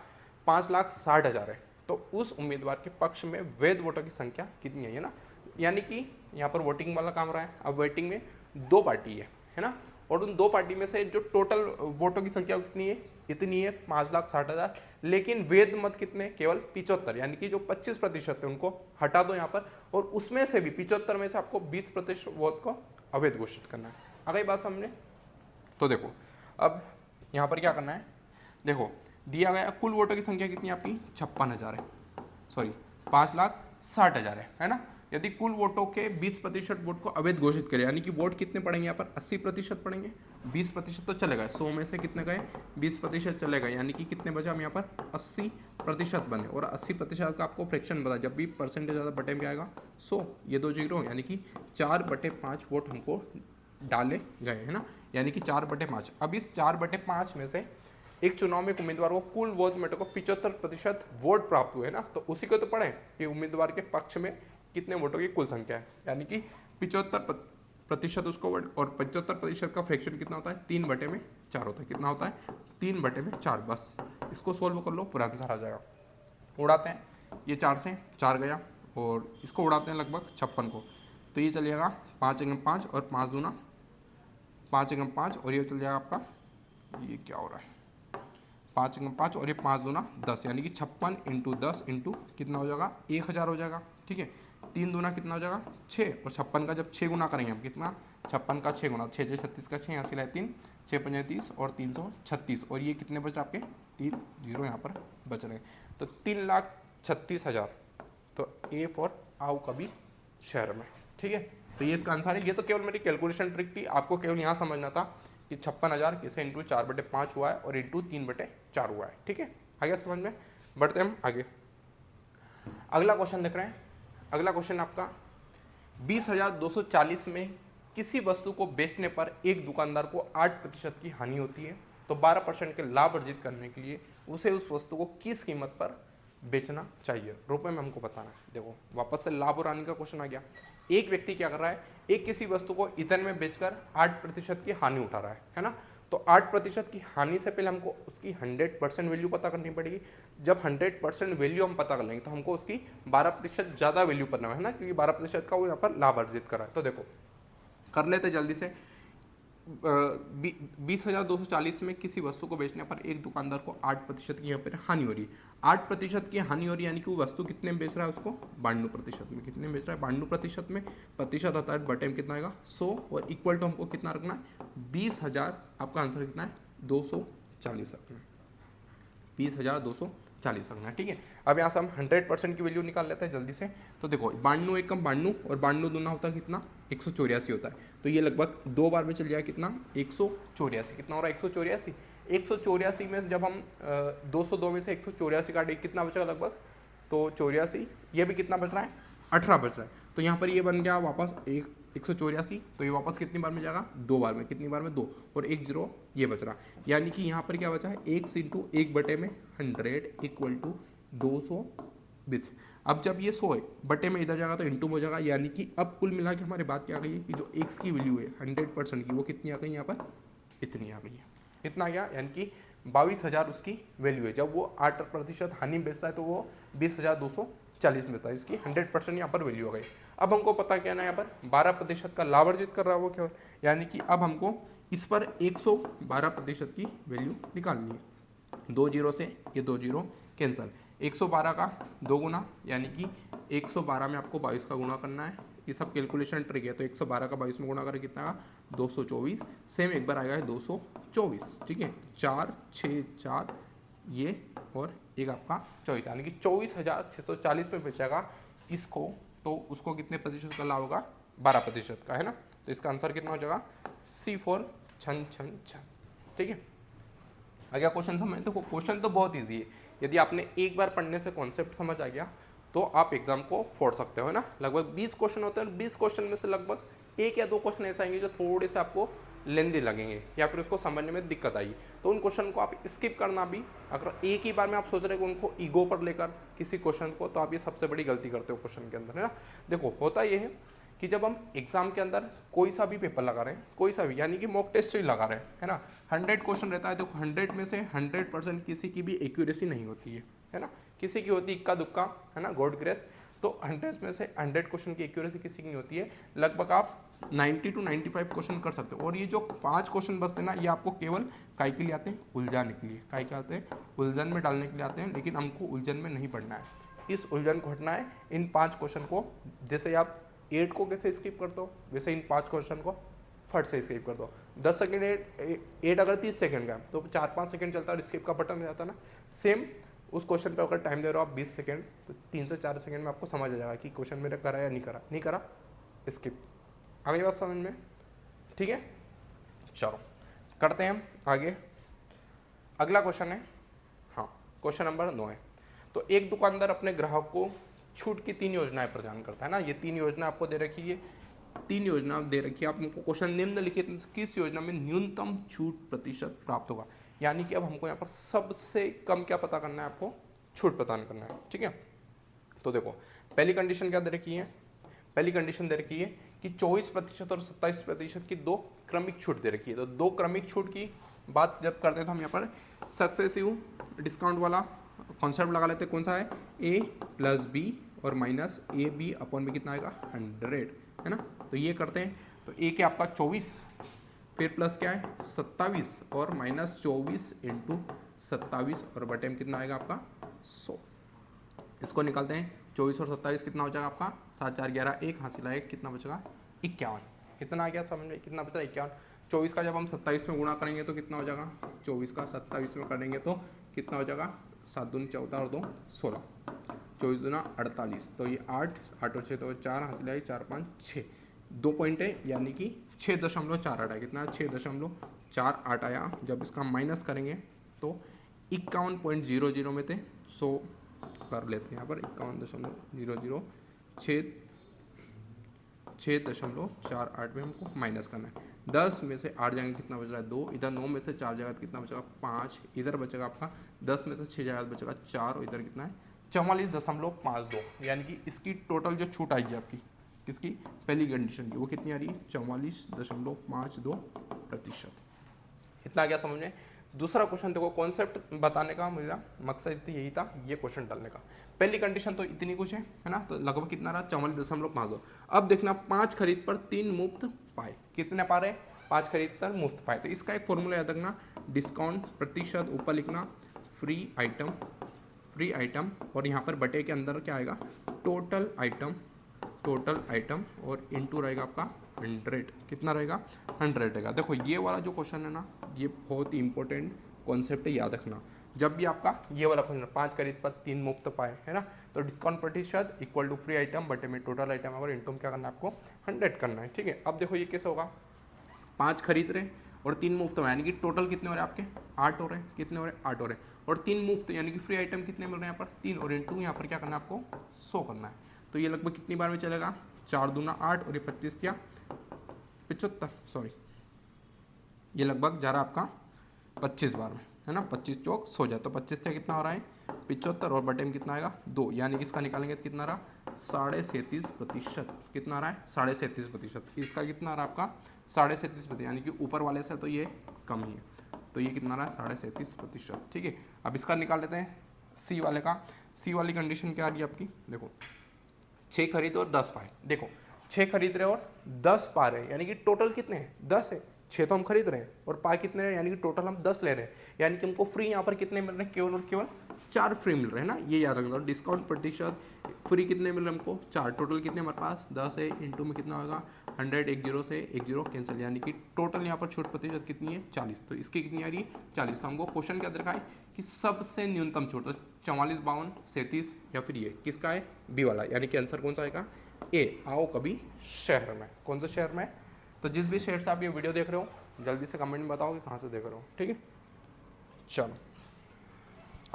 5,60,000 है। तो उस उम्मीदवार के पक्ष में वैध वोटों की संख्या कितनी है ना, यानी कि यहाँ पर वोटिंग वाला काम रहा है। अब वोटिंग में 2 पार्टी है ना, और उन 2 पार्टी में से जो टोटल वोटों की संख्या कितनी है, इतनी है 5,60,000, लेकिन वैध मत कितने, केवल 75, यानी कि जो 25% है उनको हटा दो यहाँ पर, और उसमें से भी 75 में से आपको 20% वोट को अवैध घोषित करना है। आ गई बात सामने? तो देखो अब यहाँ पर क्या करना है, देखो दिया गया कुल वोटों की संख्या कितनी है आपकी, 56,000 है, सॉरी 5,60,000 है ना। यदि कुल वोटों के 20% वोट को अवैध घोषित करें, यानी कि वोट कितने पड़ेंगे यहाँ पर, 80% पड़ेंगे, 20% तो चले गए, 100 में से कितने गए, 20% चले गए, यानी कि कितने बचा हम यहाँ पर 80% बने। और 80% का आपको फ्रैक्शन बता, जब भी परसेंटेज ज़्यादा बटे में आएगा 100, ये 2 जीरो, यानी कि 4/5 वोट हमको डाले गए, है ना, यानी कि 4/5। अब इस 4/5 में से एक चुनाव में एक उम्मीदवार को कुल वोट में को 75% वोट प्राप्त हुए, ना, तो उसी को तो पढ़ें कि उम्मीदवार के पक्ष में कितने वोटों की कुल संख्या है, यानी कि 75% उसको वोट, और 75% का फ्रैक्शन कितना होता है, 3/4 होता है। कितना होता है, 3/4। बस इसको सोल्व कर लो, पूरा आंसर आ जाएगा। उड़ाते हैं, ये 4 से 4 गया, और इसको उड़ाते हैं लगभग 56 को, तो ये चलेगा 5 × 5 और 5 दूना 5 × 5, और ये चल जाएगा आपका, ये क्या हो रहा है, 5 × 5 और ये 5 दूना 10, यानी कि 56 × 10 इंटू कितना हो जाएगा, 1000 हो जाएगा। ठीक है, 3 दूना कितना हो जाएगा, 6, और 56 का जब 6 गुना करेंगे हम, कितना, 56 का 6 गुना, 6 36 का 6, यहाँ से 3, 6 × 30 और 336, और ये कितने बच रहे आपके, 3 जीरो यहाँ पर बच रहे हैं, तो 3,36,000। तो ए फॉर आओ कभी शहर में। ठीक है, तो ये इसका आंसर है। ये तो केवल मेरी कैलकुलेशन ट्रिक थी, आपको केवल यहाँ समझना था कि 56,000 किसे इंटू 4/5 हुआ है और इंटू 3/4 हुआ है। ठीक है, आगे समझ में, बढ़ते हम आगे। अगला क्वेश्चन देख रहे हैं। अगला क्वेश्चन आपका 20,240 में किसी वस्तु को बेचने पर एक दुकानदार को 8% की हानि होती है, तो 12% के लाभ अर्जित करने के लिए उसे उस वस्तु को किस कीमत पर बेचना चाहिए, रुपए में हमको बताना है। देखो वापस से लाभ और हानि का क्वेश्चन आ गया। एक व्यक्ति क्या कर रहा है, एक किसी वस्तु को इतने में बेचकर 8% की हानि उठा रहा है ना। तो 8% की हानि से पहले हमको उसकी 100% वैल्यू पता करनी पड़ेगी। जब 100% वैल्यू हम पता कर लेंगे तो हमको उसकी 12% ज़्यादा वैल्यू पता है ना, क्योंकि 12% का वो यहाँ पर लाभ अर्जित कर रहा है। तो देखो कर लेते जल्दी से। 20,240 में किसी वस्तु को बेचने पर एक दुकानदार को 8% की यहाँ पर हानि हो रही है। 8% की हानि हो रही है, यानी कि वो वस्तु कितने में बेच रहा है उसको, 92% में। कितने में बेच रहा है, 92% में। प्रतिशत होता है बटे में कितना आएगा, 100, और इक्वल टू हमको कितना रखना है, 20,000। आपका आंसर कितना है, 240 रखना है, 20,240 रखना है। ठीक है, अब यहाँ से हम 100% की वैल्यू निकाल लेते हैं जल्दी से। तो देखो 92 एकम 92 और 92 दूना होता है कितना, 184 होता है। तो ये लगभग 2 बार में चल जाएगा कितना, 184। कितना हो रहा है, 184। 184 में जब हम 202 में से 184 काटे कितना बचेगा लगभग, तो 84। ये भी कितना बच रहा है, 18 बच रहा है। तो यहाँ पर ये बन गया वापस 184, तो ये वापस कितनी बार में जाएगा, 2 बार में, कितनी बार में, 2, और 1 0 ये बच रहा, यानी कि यहाँ पर क्या बचा है, 1 इंटू 1/100 इक्वल टू 220। अब जब ये 100 बटे में इधर जाएगा तो इंटू हो जाएगा, यानी कि अब कुल मिला के हमारी बात क्या आ गई है कि जो x की वैल्यू है 100% की वो कितनी आ गई यहाँ पर, इतनी आ गई है, इतना आ गया, यानी कि 22,000 उसकी वैल्यू है। जब वो 8% हानि बेचता है तो वो 20,240 बेचता है, इसकी 100% यहाँ पर वैल्यू हो गई। अब हमको पता क्या है, यहाँ पर 12% का लाभ अर्जित कर रहा है वो केवल, यानी कि अब हमको इस पर 112% की वैल्यू निकालनी है। 2 0 से ये 2 0 कैंसिल, 112 का 2 गुना, यानी कि 112 में आपको 22 का गुणा करना है, ये सब कैलकुलेशन ट्रिक है। तो 112 का 22 में गुणा करें कितना का, 224, सेम एक बार आएगा है 224, ठीक है, 4 6 4 ये और एक आपका 24, यानी कि 24,640 में बेचेगा इसको, तो उसको कितने प्रतिशत का लाभ होगा, 12% का, है ना। तो इसका आंसर कितना हो जाएगा, C4 छन छन छन, ठीक है। आगे क्वेश्चन समझ, देखो क्वेश्चन तो बहुत ईजी है, यदि आपने एक बार पढ़ने से कॉन्सेप्ट समझ आ गया तो आप एग्जाम को फोड़ सकते हो ना। लगभग 20 क्वेश्चन होते हैं, 20 क्वेश्चन में से लगभग 1 या 2 क्वेश्चन ऐसे आएंगे जो थोड़े से आपको लेंदी लगेंगे या फिर उसको समझने में दिक्कत आई, तो उन क्वेश्चन को आप स्किप करना भी, अगर एक ही बार में आप सोच रहे हो उनको ईगो पर लेकर किसी क्वेश्चन को, तो आप ये सबसे बड़ी गलती करते हो क्वेश्चन के अंदर, है ना। देखो होता ये है कि जब हम एग्जाम के अंदर कोई सा भी पेपर लगा रहे हैं, कोई सा भी, यानी कि मॉक टेस्ट ही लगा रहे हैं, है ना, 100 क्वेश्चन रहता है, देखो 100 में से 100% किसी की भी एक्यूरेसी नहीं होती है ना, किसी की होती इक्का दुक्का, है ना, गॉड ग्रेस। तो 100 में से 100 क्वेश्चन की एक्यूरेसी किसी की नहीं होती है, लगभग आप 90 to 95 क्वेश्चन कर सकते हो। और ये जो 5 क्वेश्चन बचते हैं ना, ये आपको केवल काय के लिए आते हैं, उलझाने के लिए, काय के आते हैं, उलझन में डालने के लिए आते हैं, लेकिन हमको उलझन में नहीं पढ़ना है, इस उलझन को हटना है। इन 5 क्वेश्चन को, जैसे आप 8 को कैसे स्किप करते हो, वैसे इन 5 क्वेश्चन को फट से स्किप कर दो। 10 सेकेंड 8 अगर 30 सेकंड का तो 4-5 सेकंड चलता है और स्किप का बटन जाता है ना, सेम उस क्वेश्चन पे अगर टाइम दे रहे हो आप 20 सेकंड, तो 3 से 4 सेकंड में आपको समझ आ जाएगा कि क्वेश्चन मेरा करा या नहीं करा, स्किप। आ गई बात समझ में, ठीक है। चलो करते हैं हम आगे, अगला क्वेश्चन है, हाँ क्वेश्चन नंबर 9 है। तो एक दुकानदार अपने ग्राहक को छूट की 3 योजनाएं प्रदान करता है ना, ये 3 योजना आपको दे रखी है, 3 योजना दे रखी है आपको, क्वेश्चन निम्नलिखित किस योजना में न्यूनतम छूट प्रतिशत प्राप्त होगा, यानी कि अब हमको यहाँ पर सबसे कम क्या पता करना है, आपको छूट प्रदान करना है, ठीक है। तो देखो पहली कंडीशन क्या दे रखी है, पहली कंडीशन दे रखी है कि 24% और 27% की 2 क्रमिक छूट दे रखी है। तो 2 क्रमिक छूट की बात जब करते हैं तो हम यहाँ पर सक्सेसिव डिस्काउंट वाला कॉन्सेप्ट लगा लेते हैं, कौन सा है, A+B और -AB/B कितना आएगा, 100, है ना। तो ये करते हैं, तो A के आपका 24, फिर प्लस क्या है 27 और -24 इंटू 27 और बटे में कितना आएगा आपका 100। इसको निकालते हैं, 24 और 27 कितना हो जाएगा आपका, 7 4 11 1 हासिल आएगा, कितना बचेगा 51, इतना आ गया समझ में, कितना बचा 51। 24 का जब हम 27 में गुणा करेंगे तो कितना हो जाएगा, 24 का 27 में करेंगे तो कितना हो जाएगा, 7 दूनी 14 और 2 16, 24 दूना 48, तो ये 8 और 6 तो 4 हासिल आई, 4 5 6, 2 पॉइंट है, यानी कि 6.48 आया, कितना 6.48 आया। जब इसका माइनस करेंगे तो 51.00 में थे, 100 कर लेते हैं यहाँ पर 51.00, 6.48 में हमको माइनस करना है। 10 में से 8 जाएंगे कितना बच रहा है 2, इधर 9 में से 4 जाएगा तो कितना बचेगा 5, इधर बचेगा आपका 10 में से 6 जाएगा तो बचेगा 4, और इधर कितना है 44.52, यानी कि इसकी टोटल जो छूट आएगी आपकी किसकी, पहली कंडीशन की, वो कितनी आ रही है 44.52%। इतना क्या समझ में। दूसरा क्वेश्चन देखो, कॉन्सेप्ट बताने का मेरा मकसद यही था, ये क्वेश्चन डालने का। पहली कंडीशन तो इतनी कुछ है ना, तो लगभग कितना रहा 44.52। अब देखना 5 खरीद पर 3 मुफ्त पाए, कितने पा रहे 5 खरीद पर मुफ्त पाए। तो इसका एक फॉर्मूला याद रखना, डिस्काउंट प्रतिशत ऊपर लिखना, फ्री आइटम और यहाँ पर बटे के अंदर क्या आएगा टोटल आइटम और इनटू रहेगा आपका 100, कितना रहेगा 100 रहेगा। देखो ये वाला जो क्वेश्चन है ना, ये बहुत ही इंपॉर्टेंट कॉन्सेप्ट है, याद रखना। जब भी आपका ये वाला क्वेश्चन 5 खरीद पर 3 मुफ्त पाए, है ना, तो डिस्काउंट प्रतिशत इक्वल टू फ्री आइटम बटे में टोटल आइटम और इनटू क्या करना है आपको 100 करना है, ठीक है। अब देखो ये कैसे होगा, 5 खरीद रहे और 3 मुफ्त में, यानी कि टोटल कितने हो रहे हैं आपके 8 हो रहे हैं, कितने हो रहे हैं 8 हो रहे हैं, और 3 मुफ्त यानी कि फ्री आइटम कितने मिल रहे हैं यहाँ पर 3, और इनटू यहाँ पर क्या करना है आपको 100 करना है। तो ये लगभग कितनी बार में चलेगा 4 दूना 8 और ये 25 या 75, सॉरी ये लगभग जा रहा है आपका 25 बार में, है ना। 25 चौक 100 जाए तो 25 से कितना हो रहा है 75 और बटे में कितना आएगा 2, यानी कि इसका निकालेंगे तो कितना रहा 37.5%। कितना आ रहा है 37.5%। इसका कितना आ रहा है आपका 37.5%, यानी कि ऊपर वाले से तो ये कम ही है, तो ये कितना रहा है 37.5%। ठीक है, अब इसका निकाल लेते हैं सी वाले का। सी वाली कंडीशन क्या आ रही है आपकी, देखो 6 खरीद और 10 पाए। देखो 6 खरीद रहे और 10 पा रहे हैं, यानी कि टोटल कितने हैं 10 है। 6 तो हम खरीद रहे हैं और पाए कितने हैं, यानी कि टोटल हम 10 ले रहे हैं, यानी कि हमको फ्री यहाँ पर कितने मिल रहे हैं, केवल और केवल 4 फ्री मिल रहे हैं ना। ये याद रखना, डिस्काउंट प्रतिशत फ्री कितने मिल रहे हैं हमको 4, टोटल कितने हमारे पास 10 है, इंटू में कितना होगा 100, एक जीरो से एक जीरो कैंसिल, यानी कि टोटल यहाँ पर छूट प्रतिशत कितनी है 40। तो इसकी कितनी आ रही है 40। तो हमको क्वेश्चन क्या दिखा है कि सबसे न्यूनतम छूट, तो 44, 52, 37 या फिर ये किसका है बी वाला, यानी कि आंसर कौन सा आएगा ए। आओ कभी शहर में, कौन से शहर में, तो जिस भी शहर से आप ये वीडियो देख रहे हो जल्दी से कमेंट में बताओ कि कहाँ से देख रहे हो। ठीक है, चलो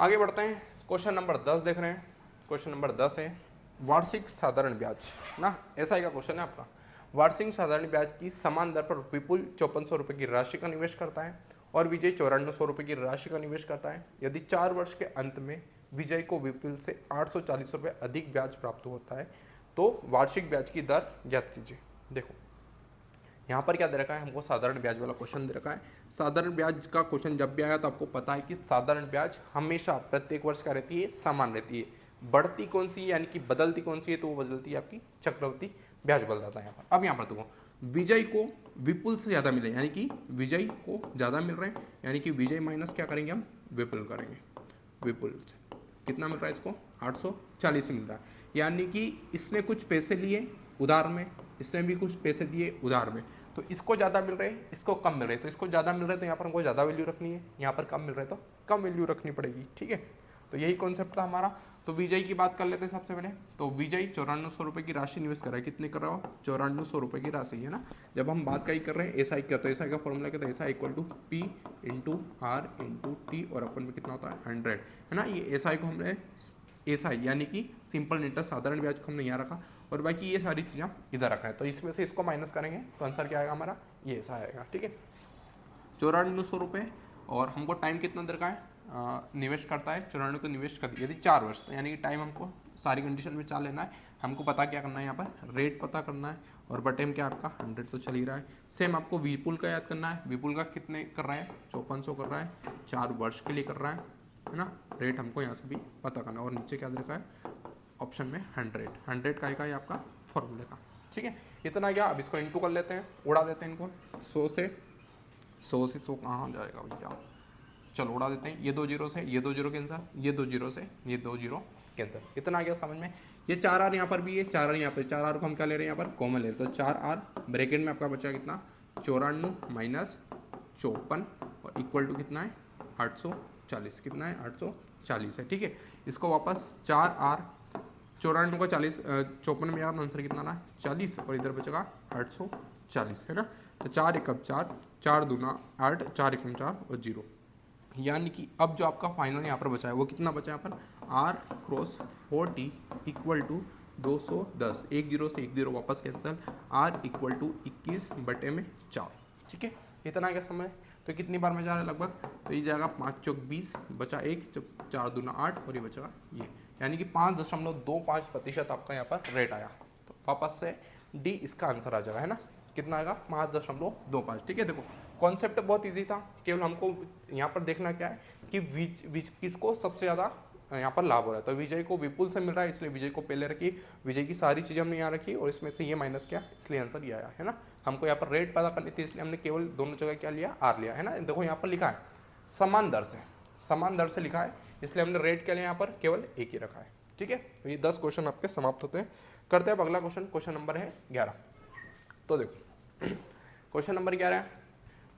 आगे बढ़ते हैं। क्वेश्चन नंबर 10 देख रहे हैं। क्वेश्चन नंबर 10 है वार्षिक साधारण ब्याज ना, ऐसा का क्वेश्चन है आपका। वार्षिक साधारण ब्याज की समान दर पर विपुल 5400 रुपये की राशि का निवेश करता है और विजय 9400 रुपये की राशि का निवेश करता है। यदि 4 वर्ष के अंत में विजय को विपुल से 840 रुपये अधिक ब्याज प्राप्त होता है तो वार्षिक ब्याज की दर ज्ञात कीजिए। देखो यहाँ पर क्या दे रखा है हमको, साधारण ब्याज वाला क्वेश्चन दे रखा है। साधारण ब्याज का क्वेश्चन जब भी आया तो आपको पता है कि साधारण ब्याज हमेशा प्रत्येक वर्ष का रहती है, समान रहती है। बढ़ती कौन सी है यानी कि बदलती कौन सी है, तो वो बदलती है आपकी चक्रवृद्धि ब्याज बदल जाता है यहाँ पर। अब यहाँ पर देखो विजय को विपुल से ज़्यादा मिले, यानी कि विजय को ज़्यादा मिल रहे हैं, यानी कि विजय माइनस क्या करेंगे हम विपुल करेंगे। विपुल से कितना मिल रहा है इसको 840 मिल रहा है, यानी कि इसने कुछ पैसे लिए उधार में, इसने भी कुछ पैसे दिए उधार में, तो इसको ज़्यादा मिल रहे हैं इसको कम मिल रहे हैं। तो इसको ज़्यादा मिल रहे हैं तो यहाँ पर हमको ज़्यादा वैल्यू रखनी है, यहाँ पर कम मिल रहे हैं तो कम वैल्यू रखनी पड़ेगी। ठीक है, तो यही कॉन्सेप्ट था हमारा। तो विजय की बात कर लेते हैं सबसे पहले। तो विजय 9400 रुपये की राशि निवेश कर रहा है, कितने कर रहा हो 9400 रुपये की राशि है ना। जब हम बात कहीं कर रहे हैं एसआई का, तो एसआई का फॉर्मूला क्या था, SI equal to P into R into T और अपन में कितना होता है 100, है ना। ये एसआई को हमने एसआई यानी कि सिंपल इंटरेस्ट साधारण ब्याज को हमने यहाँ रखा और बाकी ये सारी चीज़ें इधर रखा है, तो इसमें से इसको माइनस करेंगे तो आंसर क्या आएगा हमारा ये ऐसा आएगा। ठीक है, 9400 रुपये और हमको टाइम कितना दर का है निवेश करता है 94 को निवेश कर दिया, यदि 4 वर्ष, तो यानी कि टाइम हमको सारी कंडीशन में 4 लेना है। हमको पता क्या करना है, यहाँ पर रेट पता करना है और बटे में क्या आपका 100 तो चल ही रहा है। सेम आपको विपुल का याद करना है, विपुल का कितने कर रहा है 5400 कर रहा है, 4 वर्ष के लिए कर रहा है ना। रेट हमको यहाँ से भी पता करना है और नीचे क्या देखा है ऑप्शन में 100 का है आपका फॉर्मूले का। ठीक है, इतना गया। अब इसको इंटू कर लेते हैं, उड़ा देते हैं इनको 100 से 100 कहाँ जाएगा भैया, चलो उड़ा देते हैं। ये 2 जीरो से ये 2 जीरो कैंसर, ये 2 जीरो से ये 2 जीरो कैंसर। इतना आ गया समझ में। ये 4 आर यहाँ पर भी है, 4 आर यहाँ पर, 4 आर को हम क्या ले रहे हैं यहाँ पर कॉमन ले रहे हैं, तो 4 आर ब्रैकेट में आपका बचा कितना 94 माइनस 54 और इक्वल टू कितना है 840, कितना है 840 है। ठीक है, इसको वापस 4 आर 94 को 40 54 में यार आंसर कितना ना 40 और इधर बचेगा 840, है ना। तो 4 एकम 4, 4 दूना 8, 4 एकम 4 और 0, यानी कि अब जो आपका फाइनल यहाँ पर बचा है वो कितना बचा है यहाँ पर आर क्रॉस 40 इक्वल टू 210, एक जीरो से एक जीरो वापस कैंसिल, आर इक्वल टू 21 बटे में 4। ठीक है, इतना क्या समय, तो कितनी बार में जा रहा है लगभग, तो ये जाएगा 5 चौक 20 बचा 1, जब 4 दूना 8 और ये बचेगा ये, यानी कि 5.25% आपका यहाँ पर रेट आया। तो वापस से डी इसका आंसर आ जाएगा, है ना। कितना आएगा 5.25। ठीक है, देखो कॉन्सेप्ट बहुत इजी था, केवल हमको यहाँ पर देखना क्या है कि किसको सबसे ज़्यादा यहाँ पर लाभ हो रहा है। तो विजय को विपुल से मिल रहा है इसलिए विजय को पहले रखी, विजय की सारी चीज़ें हमने यहाँ रखी और इसमें से ये माइनस किया, इसलिए आंसर ये आया, है ना। हमको यहाँ पर रेट पता करनी थी इसलिए हमने केवल दोनों जगह क्या लिया आर लिया, है ना। देखो यहाँ पर लिखा है समान दर से लिखा है, इसलिए हमने रेट के लिए यहाँ पर केवल एक ही रखा है। ठीक है, तो ये 10 क्वेश्चन आपके समाप्त होते हैं। करते हैं अब अगला क्वेश्चन, क्वेश्चन नंबर है 11। तो देखो क्वेश्चन नंबर 11 है,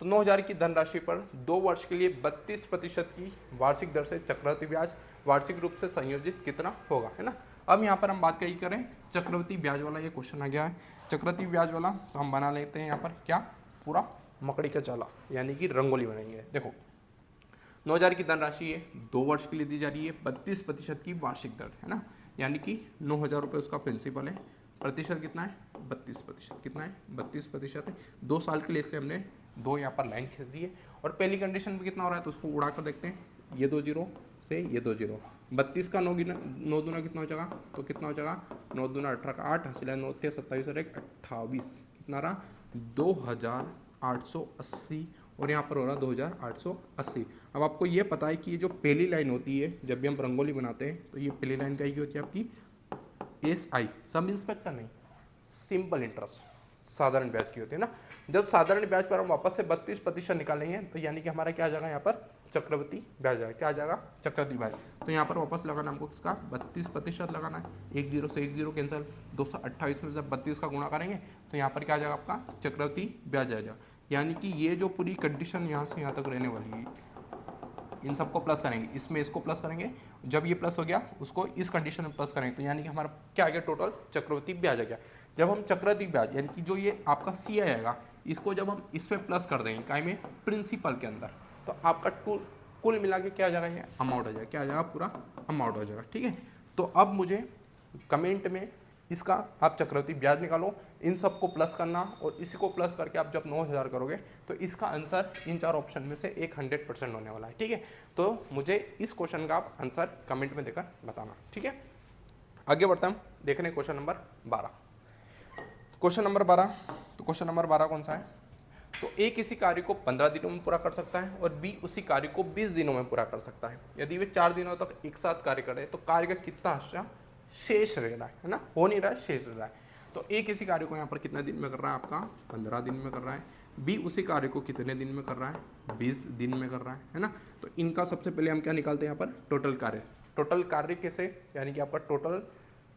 तो 9000 की धनराशि पर 2 वर्ष के लिए 32% की वार्षिक दर से चक्रवृद्धि ब्याज वार्षिक रूप से संयोजित कितना होगा, है ना। अब यहाँ पर हम बात कहीं करें चक्रवृद्धि ब्याज वाला, ये क्वेश्चन आ गया है चक्रवृद्धि ब्याज वाला, तो हम बना लेते हैं यहाँ पर क्या पूरा मकड़ी का जाला, यानी कि रंगोली बनाएंगे। देखो 9000 की धनराशि है 2 वर्ष के लिए दी जा रही है, 32% की वार्षिक दर, है ना, यानी कि 9000 रुपये उसका प्रिंसिपल है, प्रतिशत कितना है 32%। कितना है? 32% है। 2 साल के लिए, इसलिए हमने 2 यहाँ पर लाइन खींच दी है। और पहली कंडीशन में कितना हो रहा है तो उसको उड़ा कर देखते हैं। ये 2 जीरो से ये 2 जीरो, 32 का 9 दूना कितना हो जाएगा? तो कितना हो जाएगा? 9 दूना 18 का 8 हासिल है, 9 थे 27 और 1 28, कितना रहा? 2880। और यहाँ पर हो रहा 2880। अब आपको ये पता है कि ये जो पहली लाइन होती है जब भी हम रंगोली बनाते हैं तो ये पहली लाइन क्या होती है आपकी? SI, सब इंस्पेक्टर नहीं, सिंपल इंटरेस्ट, साधारण ब्याज की होती है ना। जब साधारण ब्याज पर हम वापस से 32% निकालेंगे तो यानी कि हमारा क्या आ जाएगा यहाँ पर? चक्रवृद्धि ब्याज आएगा। क्या आ जाएगा? चक्रवृद्धि ब्याज। तो यहाँ पर वापस लगाना हमको किसका? 32% लगाना है। 1 जीरो से 1 जीरो कैंसिल, 228 में जब 32 का गुणा करेंगे तो यहाँ पर क्या आ जाएगा आपका? चक्रवृद्धि ब्याज आ जाएगा। यानी कि ये जो पूरी कंडीशन यहाँ से यहाँ तक रहने वाली है, इन सबको प्लस करेंगे, इसमें इसको प्लस करेंगे, जब ये प्लस हो गया उसको इस कंडीशन में प्लस करेंगे तो यानी कि हमारा क्या आ गया? टोटल चक्रवृद्धि ब्याज आ गया। जब हम चक्रवृद्धि ब्याज यानी कि जो ये आपका CI आएगा, इसको जब हम इसमें प्लस कर देंगे काय में? प्रिंसिपल के अंदर, तो आपका कुल मिला के क्या आ जाएगा? ये अमाउंट आ जाएगा। क्या आ जाएगा? पूरा अमाउंट हो जाएगा। ठीक है, तो अब मुझे कमेंट में इसका आप चक्रवृद्धि ब्याज निकालो, इन सबको प्लस करना और इसी को प्लस करके आप जब 9000 करोगे तो इसका आंसर इन 4 ऑप्शन में से एक 100% होने वाला है। ठीक है, तो मुझे इस क्वेश्चन का आप आंसर कमेंट में देकर बताना। ठीक है, आगे बढ़ते हम देखने क्वेश्चन नंबर 12। क्वेश्चन नंबर 12, तो क्वेश्चन नंबर 12 कौन सा है? तो A किसी कार्य को 15 दिनों में पूरा कर सकता है और B उसी कार्य को 20 दिनों में पूरा कर सकता है। यदि वे 4 दिनों तक एक साथ कार्य करें तो कार्य का कितना हिस्सा शेष रह रहा है ना? हो नहीं रहा है, शेष रह रहा है। तो A किसी कार्य को यहाँ पर कितने दिन में कर रहा है? आपका 15 दिन में कर रहा है। B उसी कार्य को कितने दिन में कर रहा है? 20 दिन में कर रहा है ना? तो इनका सबसे पहले हम क्या निकालते हैं यहाँ पर? टोटल कार्य। टोटल कार्य कैसे? यानी कि आपका टोटल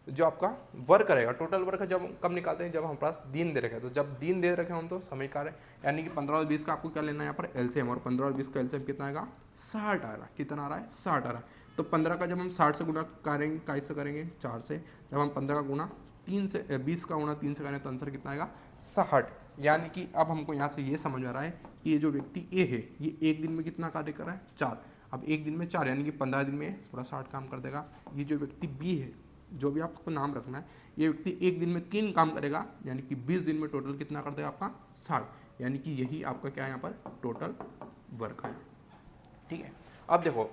जो आपका वर्क रहेगा, टोटल वर्क जब कब निकालते हैं? जब हमारे पास दिन दे रखे हैं। तो जब दिन दे रखे हम तो समय कार्य, यानी कि 15 और 20 का आपको क्या लेना है यहाँ पर? LCM। और 15 और 20 का LCM कितना आएगा? 60 आ रहा है। कितना आ रहा है? 60 आ रहा है। तो 15 का जब हम 60 से गुणा करेंगे, कैसे करेंगे? 4 से। जब हम 15 का गुणा 3 से 20 का गुणा 3 से करें तो आंसर कितना आएगा? 60। यानी कि अब हमको यहाँ से ये समझ आ रहा है कि ये जो व्यक्ति A है ये एक दिन में कितना कार्य कर रहा है? 4। अब एक दिन में 4 यानी कि 15 दिन में पूरा 60 काम कर देगा। ये जो व्यक्ति B है, जो भी आपको नाम रखना है, ये व्यक्ति एक दिन में 3 काम करेगा यानी कि 20 दिन में टोटल कितना कर देगा आपका? 60। यानी कि यही आपका क्या है यहाँ पर? टोटल वर्क है। ठीक है, अब देखो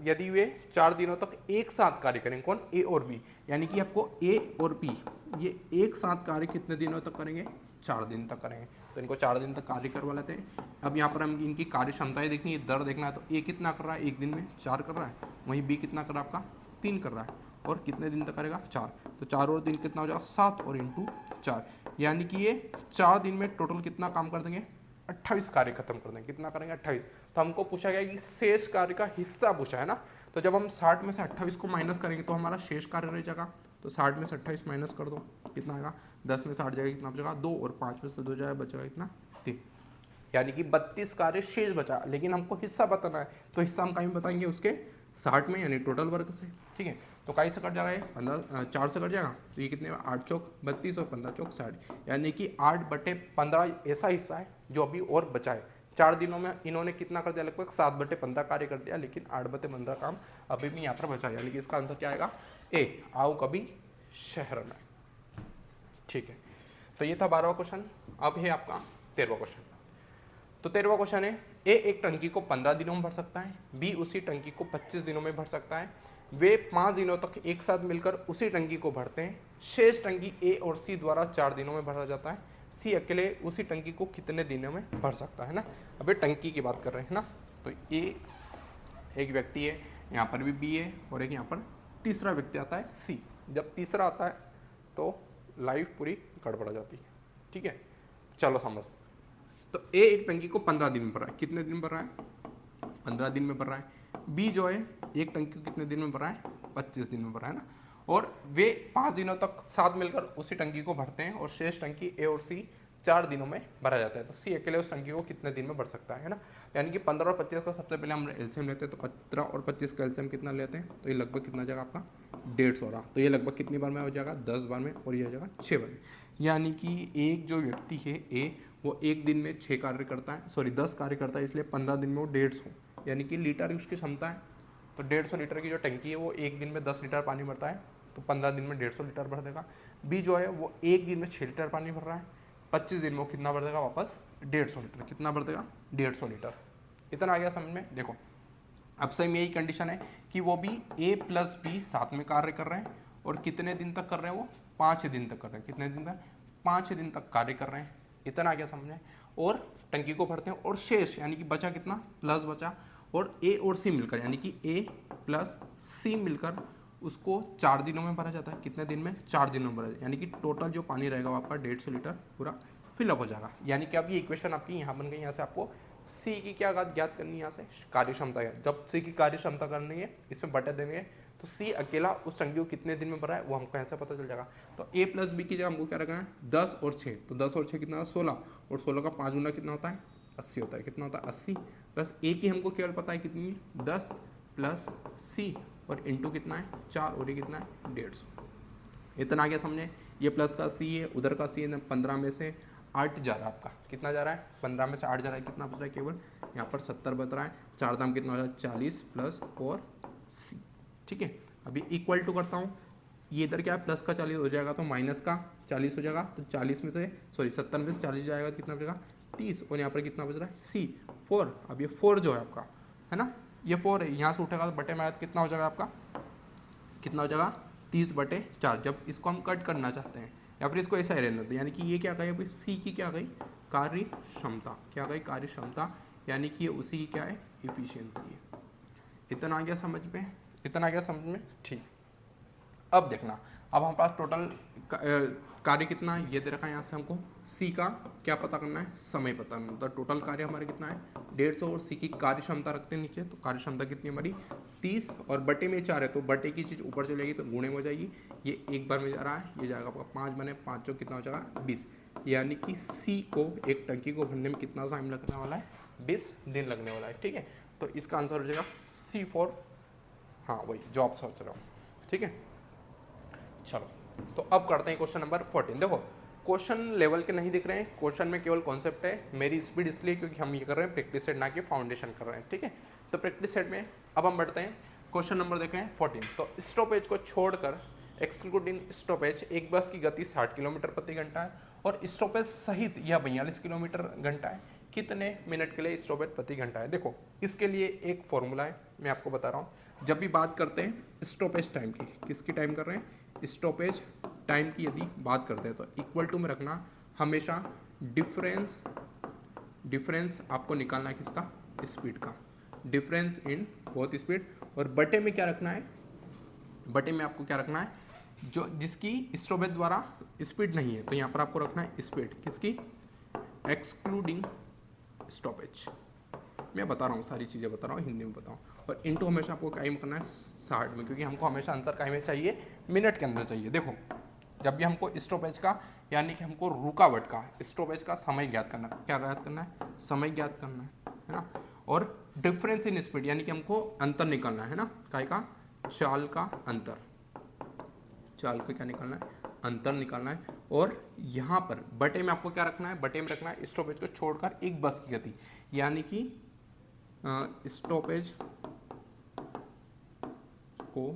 यदि वे 4 दिनों तक एक साथ कार्य करेंगे, कौन? A और B, यानी कि आपको A और B ये एक साथ कार्य कितने दिनों तक करेंगे? 4 दिन तक करेंगे। तो इनको 4 दिन तक कार्य करवा लेते हैं। अब यहाँ पर हम इनकी कार्य क्षमताएं देखनी है, दर देखना है। तो A कितना कर रहा है? एक दिन में 4 कर रहा है। वहीं B कितना कर रहा है? आपका 3 कर रहा है। और कितने दिन तक करेगा? 4। तो 4 और 3 कितना हो जाएगा? 7 और इंटू 4, यानी कि ये 4 दिन में टोटल कितना काम कर देंगे? 28 कार्य खत्म कर देंगे। कितना करेंगे? 28। तो हमको पूछा गया कि शेष कार्य का हिस्सा पूछा है ना। तो जब हम 60 में से 28 को माइनस करेंगे तो हमारा शेष कार्य रह जाएगा। तो 60 में से 28 माइनस कर दो, कितना आएगा? 10 में 60 जाएगा, कितना बचेगा? 2। और 5 में से 2 जाएगा, बचेगा कितना? 3। यानी कि 32 कार्य शेष बचा, लेकिन हमको हिस्सा बताना है। तो हिस्सा हम कहीं बताएंगे उसके 60 में, यानी टोटल वर्क से। ठीक है, तो कहीं से कट जाएगा? ये 4 से कट जाएगा। तो ये कितने? 8 चौक 32 और 15 चौक 60, यानी कि 8/15 ऐसा हिस्सा है जो अभी और बचा है। 4 दिनों में इन्होंने कितना कर दिया? लगभग 7/15 कार्य कर दिया, लेकिन 8/15 काम अभी भी यहाँ पर बचा है। यानी कि इसका आंसर क्या आएगा? A। आओ कभी शहर में। ठीक है, तो ये था 12वां क्वेश्चन। अब है आपका 13वां क्वेश्चन। तो 13वां क्वेश्चन है, A एक टंकी को 15 दिनों में भर सकता है, B उसी टंकी को 25 दिनों में भर सकता है। वे 5 दिनों तक एक साथ मिलकर उसी टंकी को भरते हैं। शेष टंकी A और C द्वारा 4 दिनों में भरा जाता है। C अकेले उसी टंकी को कितने दिनों में भर सकता है ना। अब ये टंकी की बात कर रहे हैं ना। तो A एक व्यक्ति है, यहाँ पर भी B है, और एक यहाँ पर तीसरा व्यक्ति आता है C। जब तीसरा आता है तो लाइफ पूरी गड़बड़ा जाती है। ठीक है, चलो समझते। तो A एक टंकी को 15 दिन में भर रहा है। कितने दिन भर रहा है? 15 दिन में भर रहा है। B जो है एक टंकी को कितने दिन में भर रहा है? 25 दिन में भर रहा है ना। और वे 5 दिनों तक साथ मिलकर उसी टंकी को भरते हैं और शेष टंकी A और C 4 दिनों में भरा जाता है। तो C अकेले उस टंकी को कितने दिन में भर सकता है ना। यानी कि 15 और 25 का सबसे पहले हम एलसीएम लेते हैं। तो 15 और 25 का एलसीएम कितना लेते हैं? तो ये लगभग कितना जाएगा आपका? 150 रहा। तो ये लगभग कितनी बार में हो जाएगा? 10 बार में, और ये हो जाएगा 6 बार में। यानी कि एक जो व्यक्ति है A, वो एक दिन में 6 कार्य करता है, सॉरी 10 कार्य करता है, इसलिए 15 दिन में वो 150, यानी कि लीटर ही उसकी क्षमता है। तो 150 लीटर की जो टंकी है वो एक दिन में 10 लीटर पानी भरता है, तो 15 दिन में 150 लीटर भर देगा। बी जो है वो एक दिन में 6 लीटर पानी भर रहा है, 25 दिन में वो कितना भर देगा वापस 150 लीटर, कितना भर देगा 150 लीटर। इतना आ गया समझ में। देखो अब सेम यही कंडीशन है कि वो भी ए प्लस बी साथ में कार्य कर रहे हैं और कितने दिन तक कर रहे हैं, वो 5 दिन तक कर रहे हैं। कितने दिन तक, 5 दिन तक कार्य कर रहे हैं। इतना आ गया समझ में। और टंकी को भरते हैं और शेष यानी कि बचा कितना, प्लस बचा, और ए और सी मिलकर यानी कि ए प्लस सी मिलकर उसको 4 दिनों में भरा जाता है। कितने दिन में, 4 दिनों में भरा जाता है। यानी कि टोटल जो पानी रहेगा वो आपका 150 लीटर पूरा फिलअप हो जाएगा। यानी कि अब ये इक्वेशन आपकी यहाँ बन गई। यहाँ से आपको सी की क्या ज्ञात करनी है, यहाँ से कार्य क्षमता है। जब सी की कार्य क्षमता करनी है इसमें बटे देंगे तो सी अकेला उस टंकी को कितने दिन में भरा है वो हमको ऐसे पता चल जाएगा। तो ए प्लस बी की जगह हमको क्या रखना है, 10 और 6। तो 10 और 6 कितना होगा, 16, और 16 का 5 गुना कितना होता है, 80 होता है। कितना होता है, 80। बस ए की हमको केवल पता है कितनी है, 10 प्लस सी, और इंटू कितना है 4, और ये कितना है 150। इतना आ गया समझे। ये प्लस का सी है, उधर का सी है, 15 में से 8 जा रहा है आपका। कितना जा रहा है, 15 में से 8 जा रहा है। कितना बच रहा है, केवल यहाँ पर 70 बच रहा है। 4 दाम कितना हो रहा है, 40 प्लस 4 सी। ठीक है, अभी इक्वल टू करता हूँ। ये इधर क्या है, प्लस का 40 हो जाएगा तो माइनस का 40 हो जाएगा। तो 40 में से 70 में से 40 जाएगा तो कितना बचेगा, 30। और यहाँ पर कितना बच रहा है, सी 4। अब ये 4 जो है आपका, है ना, ये 4 है, यहाँ से उठेगा तो बटे में आया तो कितना हो जाएगा आपका, कितना हो जाएगा 30/4। जब इसको हम कट करना चाहते हैं या फिर इसको ऐसा ही रहने देते हैं, यानी कि ये क्या गई अभी, सी की क्या गई, कार्य क्षमता। क्या गई, कार्य क्षमता, यानी कि उसी की क्या है, इफिशियंसी है। इतना आ गया समझ में, इतना आ गया समझ में। ठीक, अब देखना, अब हमारे पास टोटल कार्य कितना है, ये दे रखा है। यहाँ से हमको सी का क्या पता करना है, समय पता करना है। तो टोटल कार्य हमारे कितना है, 150, और सी की कार्य क्षमता रखते हैं नीचे। तो कार्य क्षमता कितनी हमारी 30, और बटे में 4 है तो बटे की चीज़ ऊपर चलेगी तो गुणे में हो जाएगी। ये एक बार में जा रहा है, ये जाएगा आपका 5 बने 5 जो कितना हो जाएगा 20। यानी कि सी को एक टंकी को भरने में कितना टाइम लगने वाला है, 20 दिन लगने वाला है। ठीक है, तो इसका आंसर हो जाएगा C4। हाँ वही जो आप सोच रहे हो। ठीक है, चलो तो अब करते हैं क्वेश्चन नंबर 14। देखो क्वेश्चन लेवल के नहीं दिख रहे हैं, क्वेश्चन में केवल कॉन्सेप्ट है। मेरी स्पीड इसलिए क्योंकि हम ये कर रहे हैं प्रैक्टिस सेट, ना कि फाउंडेशन कर रहे हैं। ठीक है, तो प्रैक्टिस सेट में अब हम बढ़ते हैं। क्वेश्चन नंबर देखें 14। तो स्टॉपेज को छोड़कर एक्सक्लूडिंग स्टॉपेज एक बस की गति 60 किलोमीटर प्रति घंटा है और स्टॉपेज सहित यह 42 किलोमीटर घंटा है। कितने मिनट के लिए स्टॉपेज प्रति घंटा है। देखो इसके लिए एक फॉर्मूला है, मैं आपको बता रहा हूँ। जब भी बात करते हैं स्टॉपेज टाइम की, किसकी टाइम कर रहे हैं, स्टॉपेज टाइम की यदि बात करते हैं तो इक्वल टू में रखना हमेशा डिफरेंस आपको निकालना है किसका, स्पीड का, डिफरेंस इन बोथ स्पीड। और बटे में क्या रखना है, बटे में आपको क्या रखना है, जो जिसकी स्टॉपेज द्वारा स्पीड नहीं है तो यहाँ पर आपको रखना है स्पीड किसकी, एक्सक्लूडिंग स्टॉपेज। मैं बता रहा हूँ, सारी चीज़ें बता रहा हूँ, हिंदी में बताऊँ। और इनटू हमेशा आपको टाइम करना है 60 में, क्योंकि हमको हमेशा आंसर का में चाहिए, मिनट के अंदर चाहिए। देखो जब भी हमको स्टॉपेज का यानी कि हमको रुकावट का, स्टॉपेज का समय ज्ञात करना है। क्या ज्ञात करना है, समय ज्ञात करना है ना। और डिफरेंस इन स्पीड यानी कि हमको अंतर निकालना है ना, काय का, चाल का अंतर, चाल को क्या निकालना है, अंतर निकालना है। और यहाँ पर बटे में आपको क्या रखना है, बटे में रखना है स्टॉपेज को छोड़कर एक बस की गति, यानी कि स्टॉपेज को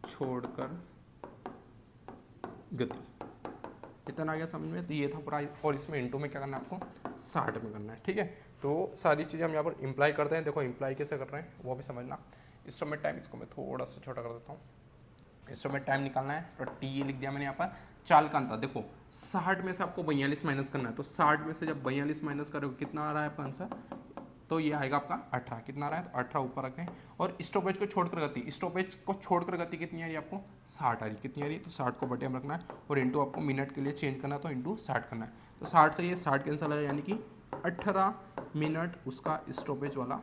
छोड़कर गति। इतना आ गया समझ में। तो ये था पूरा, और इसमें इंटू में क्या करना है आपको 60 में करना है। ठीक है, तो सारी चीज़ें हम यहाँ पर इम्प्लाई करते हैं। देखो इम्प्लाई कैसे कर रहे हैं वो भी समझना। इंस्ट्रूमेंट टाइम इसको मैं थोड़ा सा छोटा कर देता हूँ। इंस्ट्रूमेंट टाइम निकालना है तो टी लिख दिया मैंने यहाँ पर। चाल का अंतर देखो 60 में से आपको 42 माइनस करना है, तो 60 में से जब 42 माइनस करोगे कितना आ रहा है आपका आंसर, तो ये आएगा आपका 18। कितना आ रहा है, तो 18 ऊपर रखें। और स्टॉपेज को छोड़कर गति, स्टॉपेज को छोड़कर गति कितनी आ रही है आपको, 60 आ रही। कितनी आ रही है, तो 60 को बटे में रखना है और इंटू आपको मिनट के लिए चेंज करना है तो इंटू 60 करना है। तो 60 से ये 60 कैंसिल आएगा, यानी कि 18 मिनट उसका स्टॉपेज वाला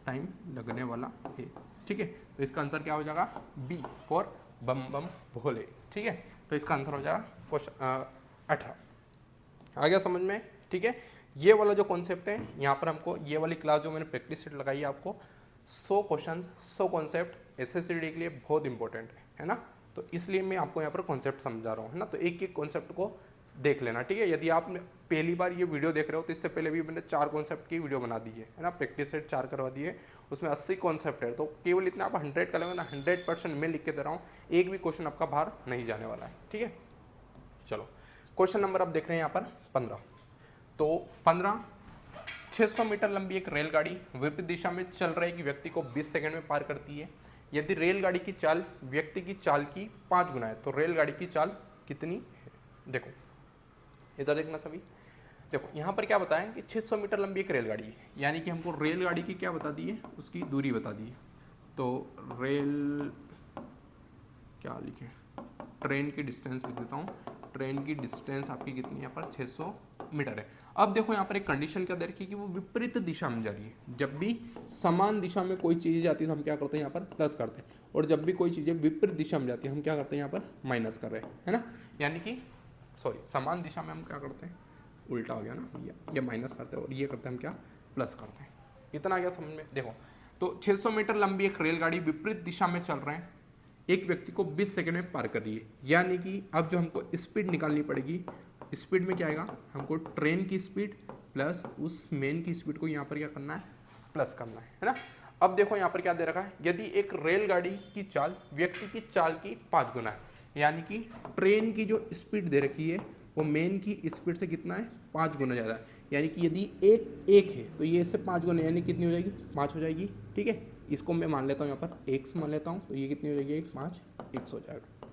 टाइम लगने वाला है। ठीक है, तो इसका आंसर क्या हो जाएगा, बी फॉर बम बम भोले। ठीक है, तो इसका आंसर हो जाएगा क्वेश्चन 18। आ गया समझ में। ठीक है, ये वाला जो कॉन्सेप्ट है, यहाँ पर हमको ये वाली क्लास जो मैंने प्रैक्टिस सेट लगाई है आपको 100 क्वेश्चन 100 कॉन्सेप्ट एसएससीडी के लिए बहुत इंपॉर्टेंट है ना। तो इसलिए मैं आपको यहाँ पर कॉन्सेप्ट समझा रहा हूँ, है ना। तो एक एक कॉन्सेप्ट को देख लेना, ठीक है। यदि आप पहली बार ये वीडियो देख रहे हो तो इससे पहले भी मैंने 4 कॉन्सेप्ट की वीडियो बना दी है ना, प्रैक्टिस सेट 4 करवा दी है, उसमें 80 कॉन्सेप्ट है, तो केवल इतना आप 100 कर लेंगे ना, 100% मैं लिख के दे रहा हूँ, एक भी क्वेश्चन आपका बाहर नहीं जाने वाला है, ठीक है। चलो क्वेश्चन नंबर आप देख रहे हैं यहाँ पर 15। तो 15, 600 मीटर लंबी एक रेलगाड़ी विपरीत दिशा में चल रहे एक व्यक्ति को 20 सेकंड में पार करती है। यदि रेलगाड़ी की चाल व्यक्ति की चाल की 5 गुना है तो रेलगाड़ी की चाल कितनी है? देखो इधर देखना सभी, देखो यहाँ पर क्या बताया कि 600 मीटर लंबी एक रेलगाड़ी है, यानी कि हमको रेलगाड़ी की क्या बता दी है, उसकी दूरी बता दी है। तो रेल क्या लिखे, ट्रेन की डिस्टेंस लिख देता हूँ, ट्रेन की डिस्टेंस आपकी कितनी है यहाँ पर 600 मीटर है। अब देखो यहाँ पर एक कंडीशन क्या दे रखी है कि वो विपरीत दिशा में जा रही है। जब भी समान दिशा में कोई चीज़ जाती है तो हम क्या करते हैं यहाँ पर प्लस करते हैं, और जब भी कोई चीज़ें विपरीत दिशा में जाती है हम क्या करते हैं यहाँ पर माइनस कर रहे हैं, है ना। यानी कि सॉरी, समान दिशा में हम क्या करते हैं, उल्टा हो गया ना, ये माइनस करते हैं और ये करते हैं हम क्या, प्लस करते हैं। इतना आ गया समझ में। देखो तो 600 मीटर लंबी एक रेलगाड़ी विपरीत दिशा में चल रहे हैं, एक व्यक्ति को 20 सेकंड में पार कर रही है। यानी कि अब जो हमको स्पीड निकालनी पड़ेगी, स्पीड में क्या आएगा, हमको ट्रेन की स्पीड प्लस उस मेन की स्पीड को यहाँ पर क्या करना है, प्लस करना है ना। अब देखो यहाँ पर क्या दे रखा है, यदि एक रेलगाड़ी की चाल व्यक्ति की चाल की 5 गुना है, यानी कि ट्रेन की जो स्पीड दे रखी है वो मेन की स्पीड से कितना है, 5 गुना ज़्यादा है। यानी कि यदि एक है तो ये इससे 5 गुना, यानी कितनी हो जाएगी, 5 हो जाएगी, ठीक है। इसको मैं मान लेता हूँ यहाँ पर x मान लेता हूँ, तो ये कितनी हो जाएगी, 5x हो जाएगा।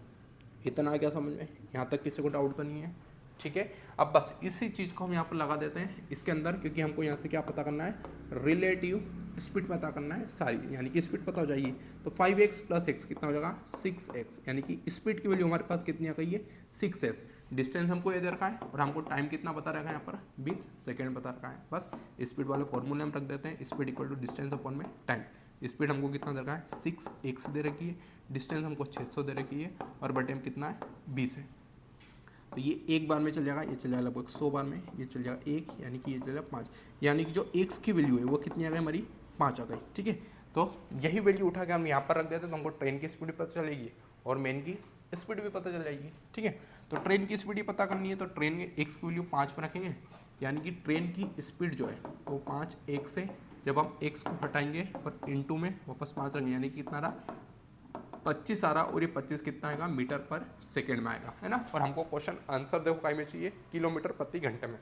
इतना आ गया समझ में, यहाँ तक किसी को डाउट तो नहीं है, ठीक है। अब बस इसी चीज़ को हम यहाँ पर लगा देते हैं इसके अंदर, क्योंकि हमको यहाँ से क्या पता करना है, रिलेटिव स्पीड पता करना है सारी, यानी कि स्पीड पता हो जाएगी। तो 5x + x कितना हो जाएगा, 6x, यानी कि स्पीड की वैल्यू हमारे पास कितनी आ गई है, 6s। डिस्टेंस हमको ये दे रखा है और हमको टाइम कितना बता रखा है यहाँ पर, 20 सेकेंड बता रखा है। बस स्पीड वाले फॉर्मूले हम रख देते हैं, speed equal to distance upon में टाइम। स्पीड हमको कितना दे रखा है, 6x दे रखी है, डिस्टेंस हमको 600 दे रखी है, और बटे में कितना है, 20 है। तो ये एक बार में चल जाएगा, ये चल जाएगा लगभग 100 बार में, ये चल जाएगा 1, यानी कि ये चल जाएगा 5, यानी कि जो x की वैल्यू है वो कितनी आ गई हमारी, 5 आ गई, ठीक है। तो यही वैल्यू उठा के हम यहाँ पर रख देते हैं तो हमको ट्रेन की स्पीड पता चलेगी और मेन की स्पीड भी पता चल जाएगी, ठीक है। तो ट्रेन की स्पीड ही पता करनी है, तो ट्रेन में x की वैल्यू 5 पर रखेंगे, यानी कि ट्रेन की स्पीड जो है वो 5 1 से, जब हम x को हटाएंगे और इंटू में वापस 5 रखेंगे, यानी कि कितना रहा, 25 आ रहा, और ये 25 कितना आएगा, मीटर पर सेकेंड में आएगा, है ना। और हमको क्वेश्चन आंसर देखो काय में चाहिए, किलोमीटर प्रति घंटे में।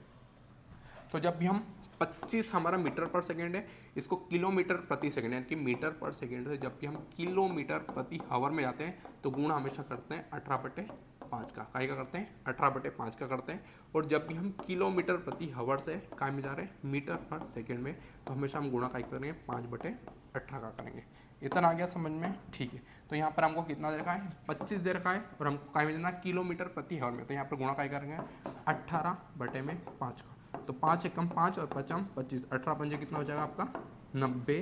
तो जब भी हम 25 हमारा मीटर पर सेकेंड है, इसको किलोमीटर प्रति सेकेंड, यानी कि मीटर पर सेकेंड से जब भी हम किलोमीटर प्रति आवर में जाते हैं तो गुणा हमेशा करते हैं 18/5 का, काय का करते हैं, 18/5 का करते हैं। और जब भी हम किलोमीटर प्रति आवर से काय में जा रहे हैं, मीटर पर सेकेंड में, तो हमेशा हम गुणा काय करेंगे, 5/18 का करेंगे। इतना आ गया समझ में, ठीक है। तो यहाँ पर हमको कितना दे रखा है, 25 दे रखा है, और हमको काय में देना किलोमीटर प्रति आवर में, तो यहाँ पर गुणा काय करेंगे, 18/5 का। तो 5 एकम 5 और 5 25, 18 पंजे कितना हो जाएगा आपका, 90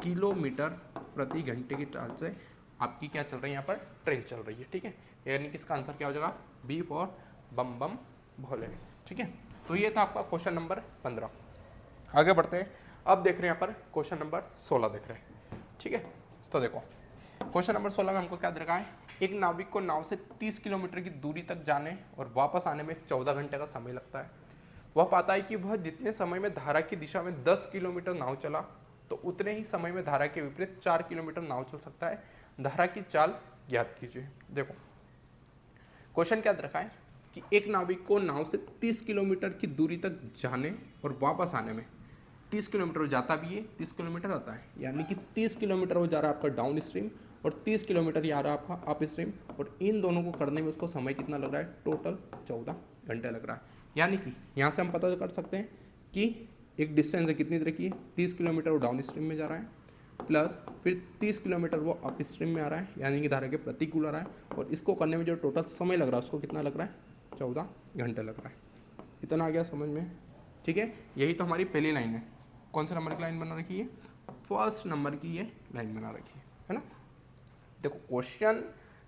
किलोमीटर प्रति घंटे की चाल से आपकी क्या चल रही है, यहाँ पर ट्रेन चल रही है, ठीक है। यानी कि इसका आंसर क्या हो जाएगा, बी फॉर बम बम भोले, ठीक है। तो ये था आपका क्वेश्चन नंबर 15। आगे बढ़ते हैं, अब देख रहे हैं यहाँ पर क्वेश्चन नंबर 16 देख रहे हैं, ठीक है। तो देखो क्वेश्चन नंबर 16 में हमको क्या दे रखा है, एक नाविक को नाव से 30 किलोमीटर की दूरी तक जाने और वापस आने में 14 घंटे का समय लगता है। वह पाता है कि वह जितने समय में धारा की दिशा में 10 किलोमीटर नाव चला तो उतने ही समय में धारा के विपरीत 4 किलोमीटर नाव चल सकता है। धारा की चाल ज्ञात कीजिए। देखो क्वेश्चन क्या दे रखा है कि एक नाविक को नाव से 30 किलोमीटर की दूरी तक जाने और वापस आने में, 30 किलोमीटर जाता भी है, 30 किलोमीटर आता है, यानी कि 30 किलोमीटर वो जा रहा है आपका डाउन स्ट्रीम और 30 किलोमीटर ये आ रहा है आपका अप स्ट्रीम, और इन दोनों को करने में उसको समय कितना लग रहा है, टोटल 14 घंटे लग रहा है। यानी कि यहाँ से हम पता कर सकते हैं कि एक डिस्टेंस है कितनी तरह की है, 30 किलोमीटर वो डाउन स्ट्रीम में जा रहा है, प्लस फिर 30 किलोमीटर वो अप स्ट्रीम में आ रहा है, यानी कि धारा के प्रतिकूल आ रहा है, और इसको करने में जो टोटल समय लग रहा है उसको कितना लग रहा है, 14 घंटे लग रहा है। इतना आ गया समझ में, ठीक है। यही तो हमारी पहली लाइन है। कौन से नंबर की लाइन बना रखी है, फर्स्ट नंबर की ये लाइन बना रखी है ना। देखो क्वेश्चन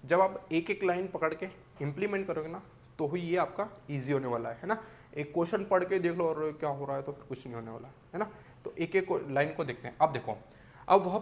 जब आप एक एक लाइन पकड़ के इम्प्लीमेंट करोगे ना तो ही ये आपका इजी होने वाला है ना। एक क्वेश्चन पढ़ के देख लो और क्या हो रहा है तो फिर कुछ नहीं होने वाला है ना। तो एक एक लाइन को देखते हैं। अब देखो, अब वह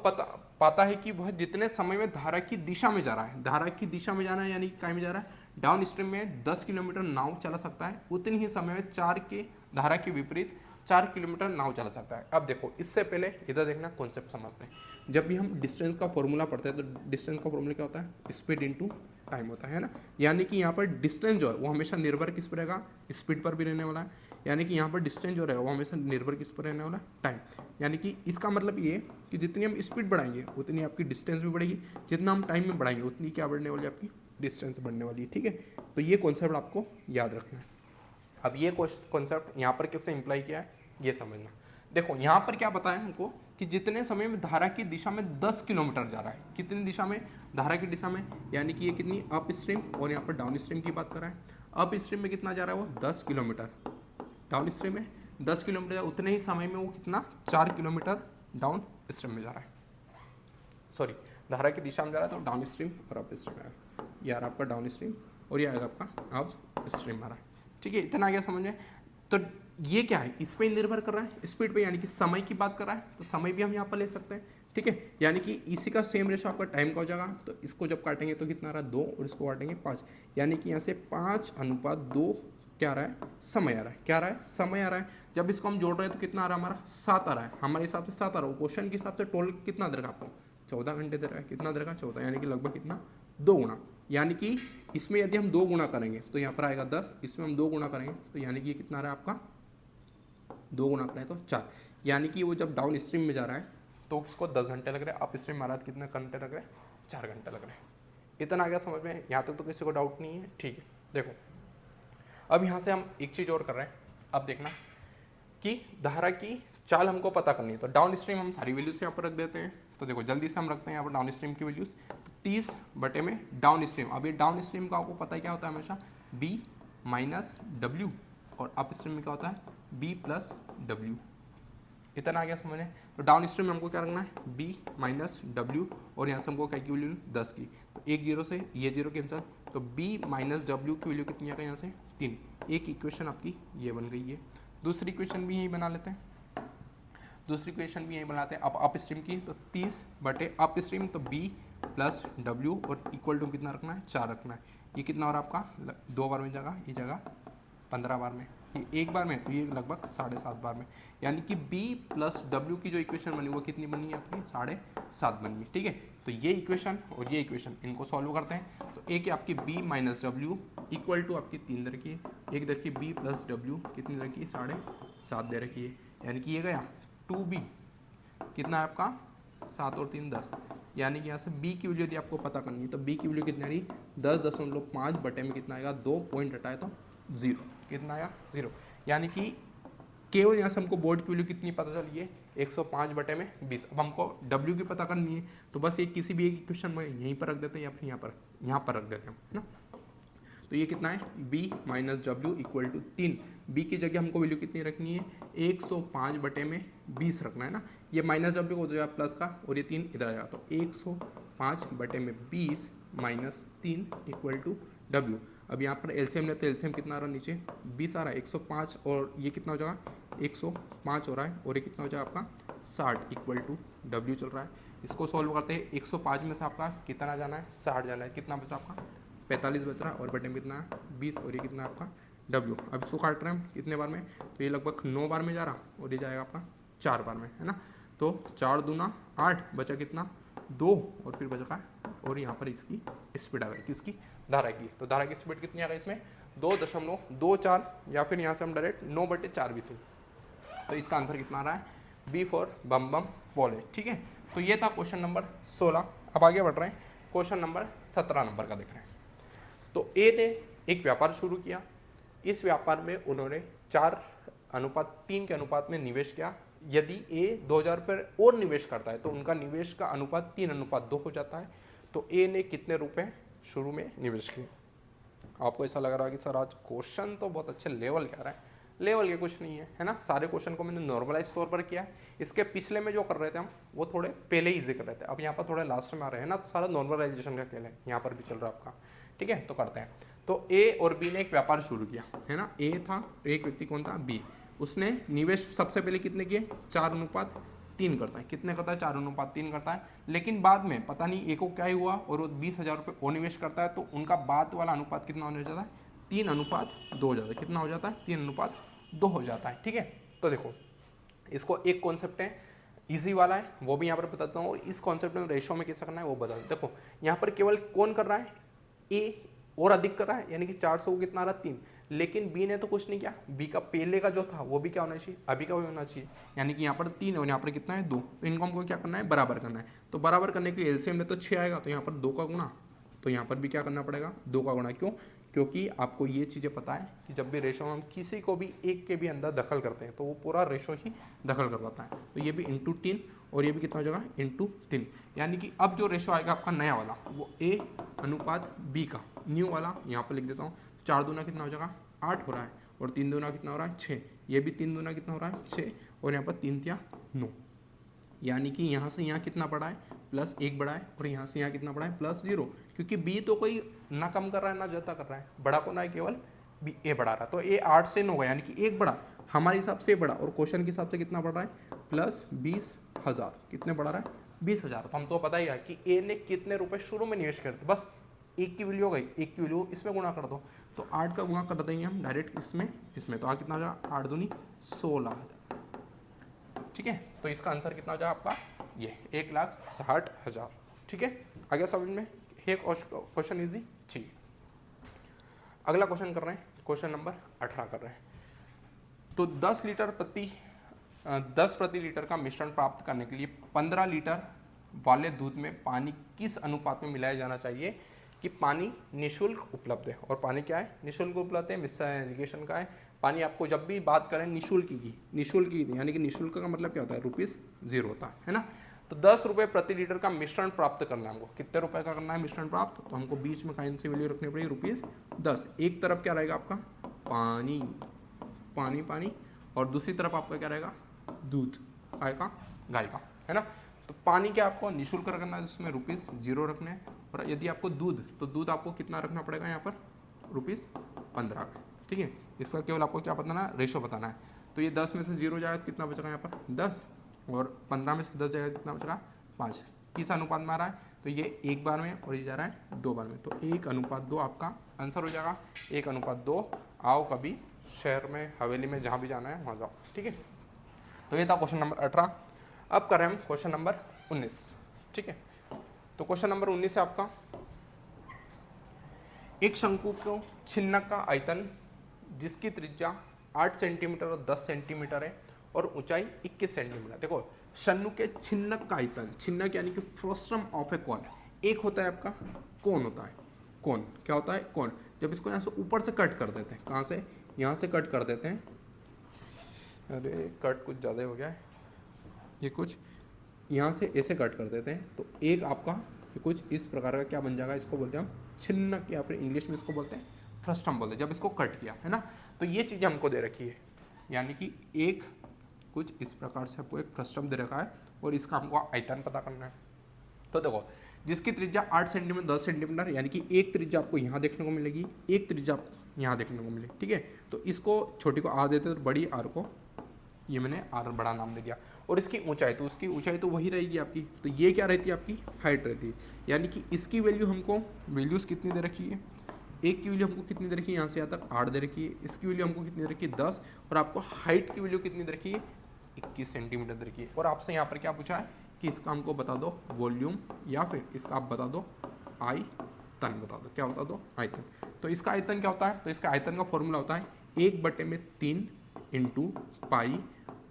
पाता है कि वह जितने समय में धारा की दिशा में जा रहा है, धारा की दिशा में जाना है यानी काय में जा रहा है, डाउन स्ट्रीम में 10 किलोमीटर नाव चला सकता है, उतनी ही समय में 4 के धारा के विपरीत 4 किलोमीटर नाव चला सकता है। अब देखो इससे पहले इधर देखना कॉन्सेप्ट समझते हैं। जब भी हम डिस्टेंस का फॉर्मूला पढ़ते हैं तो डिस्टेंस का फॉर्मूला क्या होता है, स्पीड इनटू टाइम होता है ना। यानी कि यहाँ पर डिस्टेंस जो है वो हमेशा निर्भर किस पर रहेगा, स्पीड पर भी रहने वाला है। यानी कि यहाँ पर डिस्टेंस जो रहेगा वो हमेशा निर्भर किस पर रहने वाला है, टाइम। यानी कि इसका मतलब ये कि जितनी हम स्पीड बढ़ाएंगे उतनी आपकी डिस्टेंस भी बढ़ेगी, जितना हम टाइम में बढ़ाएंगे उतनी क्या बढ़ने वाली है, आपकी डिस्टेंस बढ़ने वाली है। ठीक है, तो ये कॉन्सेप्ट आपको याद रखना है। अब ये कॉन्सेप्ट यहाँ पर किससे इंप्लाई किया है ये समझना। देखो यहाँ पर क्या बताया हमको कि जितने समय में धारा की दिशा में 10 किलोमीटर जा रहा है, कितनी दिशा में, धारा की दिशा में, यानी कि ये कितनी अप स्ट्रीम, और यहाँ पर डाउन स्ट्रीम की बात कर रहा है। अप स्ट्रीम में कितना जा रहा है वो 10 किलोमीटर, डाउन स्ट्रीम में 10 किलोमीटर, उतने ही समय में वो कितना 4 किलोमीटर डाउन स्ट्रीम में जा रहा है। सॉरी, धारा की दिशा में जा रहा है तो डाउन स्ट्रीम और अप स्ट्रीम आएगा। ये आ रहा आपका डाउन स्ट्रीम और ये आएगा आपका अप स्ट्रीम आ रहा है। ठीक है, इतना आ गया समझ में। तो ये क्या है, इस पे निर्भर कर रहा है, स्पीड पे, यानी कि समय की बात कर रहा है तो समय भी हम यहाँ पर ले सकते हैं। ठीक है, यानी कि इसी का सेम रेशो आपका टाइम का हो जाएगा। तो इसको जब काटेंगे तो कितना आ रहा है 2 और इसको काटेंगे 5, यानी कि यहाँ से 5:2 क्या आ रहा है, समय आ रहा है। क्या आ रहा है, समय आ रहा है। जब इसको हम जोड़ रहे हैं तो कितना आ रहा है हमारा, 7 आ रहा है। हमारे हिसाब से 7 आ रहा है, क्वेश्चन के हिसाब से टोटल कितना दे रहा है आपको, 14 घंटे दे रहा है। कितना दे रहा है, 14, यानी कि लगभग कितना 2 गुना। यानी कि इसमें यदि हम 2 गुना करेंगे तो यहाँ पर आएगा 10, इसमें हम 2 गुना करेंगे तो यानी कि कितना आ रहा है आपका, 2 गुना करें तो 4, यानी कि वो जब डाउन स्ट्रीम में जा रहा है तो उसको 10 घंटे लग रहे हैं, अप स्ट्रीम में आ रहा है कितने घंटे लग रहे हैं, 4 घंटे लग रहे हैं। इतना आ गया समझ में, यहाँ तक तो किसी को डाउट नहीं है। ठीक है, देखो अब यहाँ से हम एक चीज़ और कर रहे हैं। अब देखना कि धारा की चाल हमको पता करनी है, तो डाउन स्ट्रीम हम सारी वैल्यूज यहाँ पर रख देते हैं। तो देखो जल्दी से हम रखते हैं यहाँ पर डाउन स्ट्रीम की वैल्यूज, तो 30 बटे में डाउन स्ट्रीम। अब ये डाउन स्ट्रीम का आपको पता है क्या होता है हमेशा, b माइनस डब्ल्यू, और अप स्ट्रीम में क्या होता है b प्लस डब्ल्यू। इतना आ गया समझ में। तो डाउन स्ट्रीम में हमको क्या रखना है, b माइनस डब्ल्यू, और यहाँ से हमको क्या की वैल्यू 10 की, तो एक जीरो से ये जीरो कैंसिल, तो b माइनस डब्ल्यू की वैल्यू कितनी आ गई यहाँ से 3। एक इक्वेशन आपकी ये बन गई है। दूसरी इक्वेशन भी यही बना लेते हैं, दूसरी इक्वेशन भी यही बनाते हैं अप स्ट्रीम की, तो 30 बटे अप स्ट्रीम, तो b प्लस डब्ल्यू और इक्वल टू कितना रखना है, 4 रखना है। ये कितना हो रहा है आपका, 2 बार में जगह, ये जगह 15 बार में, ये एक बार में, तो ये लगभग 7.5 बार में। यानी कि b प्लस डब्ल्यू की जो इक्वेशन बनी वो कितनी बनी है आपकी, 7.5 बनी है। ठीक है, तो ये इक्वेशन और ये इक्वेशन इनको सॉल्व करते हैं। तो एक है आपकी b minus W equal to आपकी 3 दे रखी है, एक दे रखी b प्लस डब्ल्यू कितनी दे रखी है, 7.5 दे रखी है। यानी कि ये गया 2b, कितना है आपका 7 और 3 10, यानी कि यहाँ से b की वैल्यू यदि आपको पता करनी है तो b की वैल्यू कितनी आ रही, 10.5 बटे में कितना आएगा, 2 पॉइंट हटाए तो 0, कितना आया 0। यानी कि केवल यहाँ से हमको बोर्ड की वैल्यू कितनी पता चली है, 105 बटे में 20। अब हमको w की पता करनी है तो बस ये किसी भी एक इक्वेशन में यहीं पर रख देते हैं या फिर यहाँ पर रख देते हैं, है ना। तो ये कितना है, b minus W equal to 3, b की जगह हमको वैल्यू कितनी रखनी है, 105 बटे में 20 रखना है ना। ये माइनस डब्ल्यू को जाएगा प्लस का और ये 3 इधर आ जाएगा, तो 105 बटे में 20 माइनस 3 इक्वल टू डब्ल्यू। अब यहाँ पर एलसीएम लेते हैं, एलसीएम कितना आ रहा है नीचे 20 आ रहा है, 105 और ये कितना हो जाएगा 105 हो रहा है, और ये कितना हो जाएगा आपका 60 इक्वल टू डब्ल्यू चल रहा है। इसको सॉल्व करते हैं, 105 में से आपका कितना जाना है, 60 जाना है, कितना बच रहा है आपका 45 बच रहा है, और बटे में कितना है 20, और ये कितना है आपका डब्ल्यू। अब इसको काट रहे हैं हम कितने बार में, तो ये लगभग 9 बार में जा रहा, और ये जाएगा आपका 4 बार में, है ना। तो 4 दूना 8, बचा कितना 2, और फिर बचा, और यहाँ पर इसकी स्पीड आ गई, किसकी, धारा की। तो धारा की स्पीड कितनी आ गई इसमें 2.24, या फिर यहाँ से हम डायरेक्ट 9/4 भी थे। तो इसका आंसर कितना आ रहा है, बी फॉर बम बम बोले। ठीक है, तो ये था क्वेश्चन नंबर 16। अब आगे बढ़ रहे हैं, क्वेश्चन नंबर 17 नंबर का देख रहे हैं। तो ए ने एक व्यापार शुरू किया, इस व्यापार में उन्होंने 4:3 के अनुपात में निवेश किया। यदि ए 2000 पर और निवेश करता है तो उनका निवेश का अनुपात 3:2 हो जाता है। तो ए ने कितने रुपए शुरू में निवेश किए। आपको ऐसा लग रहा है कि सर आज क्वेश्चन तो बहुत अच्छे लेवल का रहा है, लेवल के कुछ नहीं है ना। सारे क्वेश्चन को मैंने नॉर्मलाइज तौर पर किया है। इसके पिछले में जो कर रहे थे हम वो थोड़े पहले ही इजी कर रहे थे, अब यहाँ पर थोड़े लास्ट में आ रहे हैं ना, तो सारा नॉर्मलाइजेशन का खेल है, यहाँ पर भी चल रहा है आपका। ठीक है, तो करते हैं। तो ए और बी ने एक व्यापार शुरू किया, है ना। ए था, एक व्यक्ति कौन था, बी। उसने निवेश सबसे पहले कितने किए, 4:3 3 करता है। कितने करता है? 4:3 करता है। लेकिन बाद में पता नहीं एक को क्या ही हुआ और वो 20,000 रुपये और निवेश करता है, तो उनका बाद वाला अनुपात कितना हो जाता है? 3:2 हो जाता है। कितना हो जाता है? 3:2 हो जाता है। ठीक है, तो देखो इसको एक कॉन्सेप्ट है इजी वाला है, वो भी यहाँ पर बताता हूँ, और इस कॉन्सेप्ट में रेशो में कैसा करना है वो बता दो। देखो यहाँ पर केवल कौन कर रहा है? ए और अधिक कर रहा है, यानी कि 400 को कितना आ रहा है? 3। लेकिन बी ने तो कुछ नहीं किया, बी का पहले का जो था वो भी क्या होना चाहिए? अभी का भी होना चाहिए, यानी कि यहाँ पर 3 और यहाँ पर कितना है? 2। तो इनको हमको क्या करना है? बराबर करना है। तो बराबर करने के लिए एलसीएम में तो 6 आएगा, तो यहाँ पर 2 का गुणा, तो यहाँ पर भी क्या करना पड़ेगा? 2 का गुणा। क्यों? क्योंकि आपको ये चीज़ें पता है कि जब भी रेशो में हम किसी को भी एक के भी अंदर दखल करते हैं तो वो पूरा रेशो ही दखल करवाता है। तो ये भी इंटू 3 और ये भी कितना हो जाएगा? इंटू 3। यानी कि अब जो रेशो आएगा आपका नया वाला वो ए अनुपात बी का, न्यू वाला यहाँ पर लिख देता हूँ। 4 दूना कितना हो जाएगा? 8 हो रहा है, और 3 दूना कितना हो रहा है? 6। ये भी 3 दूना कितना हो रहा है? 6, और यहाँ पर 3 तिया 9। यानी कि यहाँ से यहाँ कितना बढ़ा है? +1 बढ़ा है, और यहाँ से यहाँ कितना बढ़ा है? +0। क्योंकि बी तो कोई ना कम कर रहा है ना ज़्यादा कर रहा है, बड़ा को ना है, केवल बी ए बढ़ा रहा है। तो ए 8 से 9 गया, यानी कि 1 बढ़ा हमारे हिसाब से बढ़ा, और क्वेश्चन के हिसाब से कितना बढ़ रहा है? +20,000। कितने बढ़ा रहा है? 20,000। तो हम तो पता ही है कि ए ने कितने रुपए शुरू में निवेश करते, बस एक की वैल्यू हो गई, एक की वैल्यू इसमें गुणा कर दो, तो 8 का गुणा कर देंगे हम डायरेक्ट इसमें तो कितना हो जाएगा? 8 दूनी 16,000। ठीक है, तो इसका आंसर कितना हो जाएगा आपका? ये 1,60,000। ठीक है, आगे समझ में है? Question easy. ठीक, अगला क्वेश्चन कर रहे हैं, क्वेश्चन नंबर 18 कर रहे हैं। तो 10 प्रति लीटर का मिश्रण प्राप्त करने के लिए 15 लीटर वाले दूध में पानी किस अनुपात में मिलाया जाना चाहिए कि पानी निःशुल्क उपलब्ध है? और पानी क्या है? निःशुल्क उपलब्ध है, मिस्टर एजुकेशन का है। पानी आपको जब भी बात करें निःशुल्क की, यानी कि निःशुल्क का मतलब क्या होता है? ₹0 होता है ना। तो 10 रुपये प्रति लीटर का मिश्रण प्राप्त करना है हमको। कितने रुपए का करना है मिश्रण प्राप्त? तो हमको बीच में कौन सी वैल्यू रखनी पड़ेगी? ₹10। एक तरफ क्या रहेगा आपका? पानी, और दूसरी तरफ आपका क्या रहेगा? दूध, गाय का, है ना। तो पानी क्या आपको निःशुल्क रखना है, उसमें ₹0 रखने हैं। और यदि आपको दूध, तो दूध आपको कितना रखना पड़ेगा यहाँ पर? ₹15। ठीक है, इसका केवल आपको क्या बताना है? रेशो बताना है। तो ये 10 में से 0 जाएगा तो कितना बचेगा यहाँ पर? 10, और 15 में से 10 जाएगा कितना बचेगा? 5। किस अनुपात में आ रहा है? तो ये 1 बार में और ये जा रहा है 2 बार में, तो 1:2 आपका आंसर हो जाएगा। 1:2। आओ कभी शहर में, हवेली में, जहाँ भी जाना है वहाँ जाओ। ठीक है, तो ये था क्वेश्चन नंबर 18। अब करें हम क्वेश्चन नंबर 19। ठीक है, तो क्वेश्चन नंबर 19 है आपका, एक शंकु को छिन्नक का आयतन जिसकी त्रिज्या 8 सेंटीमीटर और 10 सेंटीमीटर है और ऊंचाई 21 सेंटीमीटर। देखो शंकु के छिन्नक का आयतन, छिन्नक यानी कि फ्रस्टम ऑफ ए कॉन। एक होता है आपका कोन, होता है कोन। क्या होता है? कोन। जब इसको यहाँ से ऊपर से कट कर देते हैं, कहाँ से? यहाँ से कट कर देते हैं। अरे कट कुछ ज़्यादा हो गया है, ये कुछ यहाँ से ऐसे कट कर देते हैं, तो एक आपका कुछ इस प्रकार का क्या बन जाएगा? इसको बोलते हैं हम छिन्नक, या फिर इंग्लिश में इसको बोलते हैं फ्रस्टम बोलते हैं, जब इसको कट किया, है ना। तो ये चीज़ हमको दे रखी है, यानी कि एक कुछ इस प्रकार से आपको एक फ्रस्टम दे रखा है, और इसका हमको आयतन पता करना है। तो देखो जिसकी त्रिज्या 8 सेंटीमीटर 10 सेंटीमीटर, यानी कि एक त्रिज्या आपको यहाँ देखने को मिलेगी, एक त्रिज्या आपको यहाँ देखने को मिलेगी। ठीक है, तो इसको छोटी को आर देते, तो बड़ी आर को ये मैंने आर बड़ा नाम दे दिया। और इसकी ऊंचाई, तो उसकी ऊंचाई तो वही रहेगी आपकी, तो ये क्या रहती है? आपकी हाइट रहती है। यानी कि इसकी वैल्यू हमको, वैल्यूज़ कितनी दे रखी है? एक की वैल्यू हमको कितनी दे रखी है? यहाँ से यहाँ तक 8 दे रखी है। इसकी वैल्यू हमको कितनी दे रखी है? 10। और आपको हाइट की वैल्यू कितनी दे रखी है? 21 सेंटीमीटर दे रखी है। और आपसे यहाँ पर क्या पूछा है कि इसका हमको बता दो वॉल्यूम, या फिर इसका आप बता दो आयतन, बता दो। क्या बता दो? आयतन। तो इसका आयतन क्या होता है? तो इसका आयतन का फॉर्मूला होता है 1/3 इंटू पाई।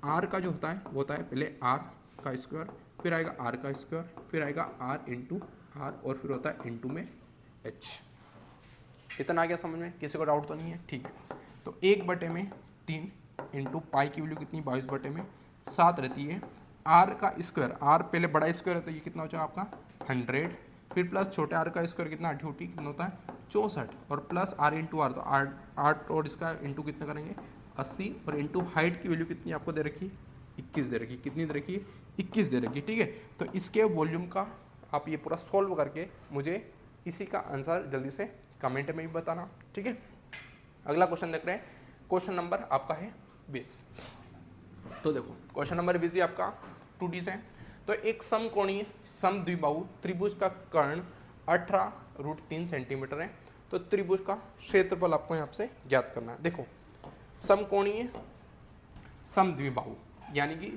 आर का जो होता है वो होता है पहले आर का स्क्वायर, फिर आएगा आर का स्क्वायर, फिर आएगा आर इंटू आर, और फिर होता है इंटू में एच। इतना आ गया समझ में? किसी को डाउट तो नहीं है? ठीक है, तो 1/3 इंटू पाई की वैल्यू कितनी? 22/7 रहती है। आर का स्क्वायर, आर पहले बड़ा स्क्वायर है तो ये कितना हो जाएगा आपका 100, फिर प्लस छोटे आर का स्क्वायर कितना? 8 कितना होता है 64, और प्लस आर इंटू आर, तो 8 और इसका इंटू कितना करेंगे 80, और इंटू हाइट की वैल्यू कितनी आपको दे रखी? 21 दे रखी। कितनी दे रखी? 21 दे रखी। ठीक है, तो इसके वॉल्यूम का आप ये पूरा सॉल्व करके मुझे इसी का आंसर जल्दी से कमेंट में भी बताना। ठीक है, अगला क्वेश्चन देख रहे हैं, क्वेश्चन नंबर आपका है 20। तो देखो क्वेश्चन नंबर 20 आपका, 2D से। तो एक समकोणीय समद्विबाहु त्रिभुज का कर्ण 18√3 सेंटीमीटर है। तो त्रिभुज का क्षेत्रफल आपको यहाँ से ज्ञात करना है। देखो समकोणीय समद्विबाहु यानी कि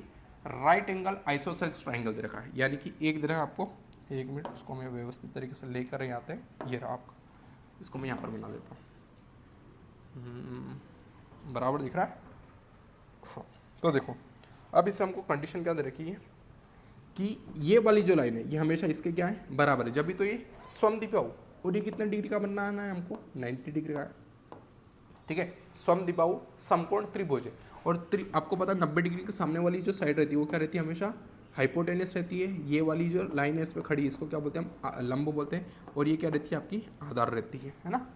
राइट एंगल आइसोसेलेस ट्राइंगल दे रखा है, यानी कि एक दे रखा है आपको, एक मिनट उसको मैं व्यवस्थित तरीके से लेकर यहाँ आते हैं, ये रहा आपका, इसको मैं यहाँ पर बना देता हूँ, बराबर दिख रहा है। हाँ, तो देखो अब इससे हमको कंडीशन क्या दे रखी है कि ये वाली जो लाइन है ये हमेशा इसके क्या है, बराबर है, जब भी तो ये समद्विबाहु, और ये कितने डिग्री का बनाना है हमको, 90 डिग्री का है, ठीक है। समद्विबाहु समकोण त्रिभुज है, और आपको पता है 90 डिग्री के सामने वाली जो साइड रहती है वो क्या रहती है, हमेशा हाइपोटेनस रहती है। ये वाली जो लाइन है इस पर खड़ी, इसको क्या बोलते हैं हम, लंब बोलते हैं, और ये क्या रहती है आपकी, आधार रहती है ना।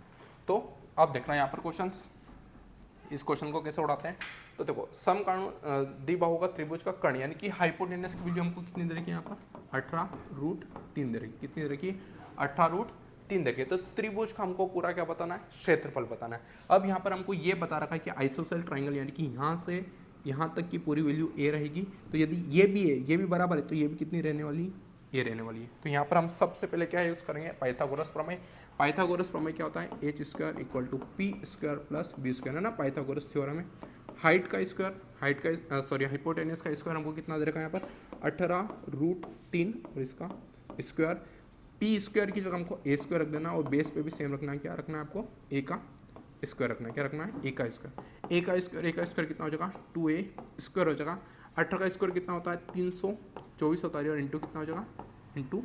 तो अब देखना यहाँ पर क्वेश्चंस, इस क्वेश्चन को कैसे उड़ाते हैं। तो देखो समकोण द्विबाहु का त्रिभुज का कर्ण यानी कि हाइपोटेनस की वैल्यू हमको कितनी दे रखी है यहाँ पर, 18√3 दे रखी, कितनी दे रखी, 18√3 देखिए। तो त्रिभुज का हमको पूरा क्या बताना है, क्षेत्रफल बताना है। अब यहाँ पर हमको ये बता रखा है कि आइसोसेलेस ट्राइंगल यानी कि यहाँ से यहाँ तक की पूरी वैल्यू ए रहेगी। तो यदि ये भी है, ये भी बराबर है, तो ये भी कितनी रहने वाली, ये रहने वाली है। तो यहाँ पर हम सबसे पहले क्या यूज करेंगे, पाइथागोरस प्रमेय। पाइथागोरस प्रमेय क्या होता है, h² = p² + b² है ना, पाइथागोरस थ्योरम है। हाइट का स्क्वायर, हाइपोटेनस का स्क्वायर हमको कितना दे रखा है यहाँ पर, 18√3, और इसका स्क्वायर p² की जगह हमको a² रख देना, और बेस पे भी सेम रखना है, क्या रखना है आपको, a का स्क्वायर रखना है, क्या रखना है, a का स्क्वायर कितना हो जाएगा, 2a² हो जाएगा। 18 का स्क्वायर कितना होता है, 324 होता है, और इंटू कितना हो जाएगा, इंटू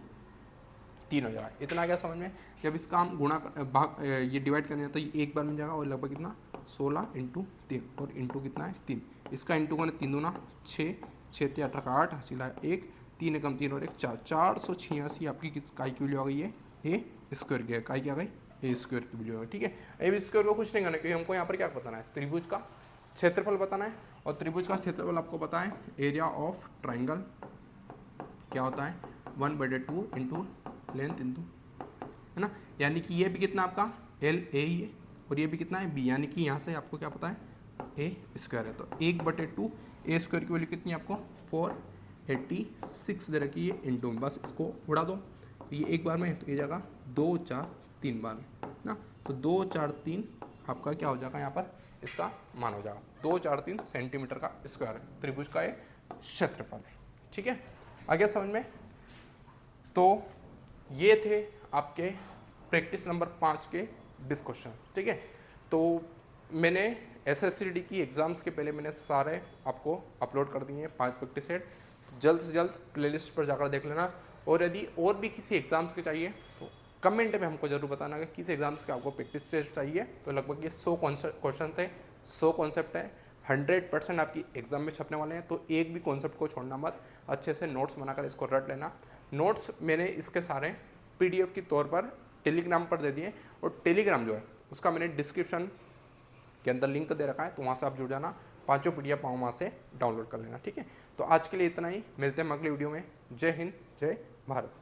3 हो जाएगा। इतना आ गया समझ में। जब इसका हम गुणा भाग ये डिवाइड करने तो ये एक बार मिल जाएगा, और लगभग कितना 16 × 3, और इंटू कितना है 3, इसका इंटू करने 3 दूना 6, 6 × 18 का 8, हासिल 1, 3 एकम 3 और 1 4, 486 आपकी काय की वैल्यू आ गई है, a² की, काय की आ गई, a² की वैल्यू आ गई, ठीक है। a² को कुछ नहीं करना, क्योंकि हमको यहाँ पर क्या बताना है, त्रिभुज का क्षेत्रफल बताना है, और त्रिभुज का क्षेत्रफल आपको पता है, एरिया ऑफ ट्राइंगल क्या होता है, 1/2 इंटू लेंथ इंटू, है ना, यानी कि ये भी कितना आपका L A ही है, और ये भी कितना है B, यानी कि यहाँ से आपको क्या पता है, a² है। तो 1/2 a² की वैल्यू कितनी है आपको, 486 दे रखी है, इंटू में बस इसको उड़ा दो, तो ये एक बार में, तो ये जाएगा 2 4 3 बार में ना, तो 2 4 3 आपका क्या हो जाएगा, यहाँ पर इसका मान हो जाएगा 2 4 3 सेंटीमीटर का स्क्वायर है, त्रिभुज का ये क्षेत्रफल है, ठीक है। आ गया समझ में। तो ये थे आपके प्रैक्टिस नंबर 5 के डिस्कशन, ठीक है। तो मैंने SSCD की एग्ज़ाम्स के पहले मैंने सारे आपको अपलोड कर दिए हैं 5 प्रैक्टिस सेट, तो जल्द से जल्द प्लेलिस्ट पर जाकर देख लेना। और यदि और भी किसी एग्ज़ाम्स के चाहिए तो कमेंट में हमको जरूर बताना कि किस एग्ज़ाम्स के आपको प्रैक्टिस टेस्ट चाहिए। तो लगभग ये 100 क्वेश्चन थे, 100 कॉन्सेप्ट है, 100% आपकी एग्जाम में छपने वाले हैं। तो एक भी कॉन्सेप्ट को छोड़ना मत, अच्छे से नोट्स बनाकर इसको रट लेना। नोट्स मैंने इसके सारे PDF के तौर पर टेलीग्राम पर दे दिए, और टेलीग्राम जो है उसका मैंने डिस्क्रिप्शन के अंदर लिंक दे रखा है, तो वहाँ से आप जुड़ जाना, 5 PDF वहाँ से डाउनलोड कर लेना, ठीक है। तो आज के लिए इतना ही, मिलते हैं अगले वीडियो में। जय हिंद, जय भारत।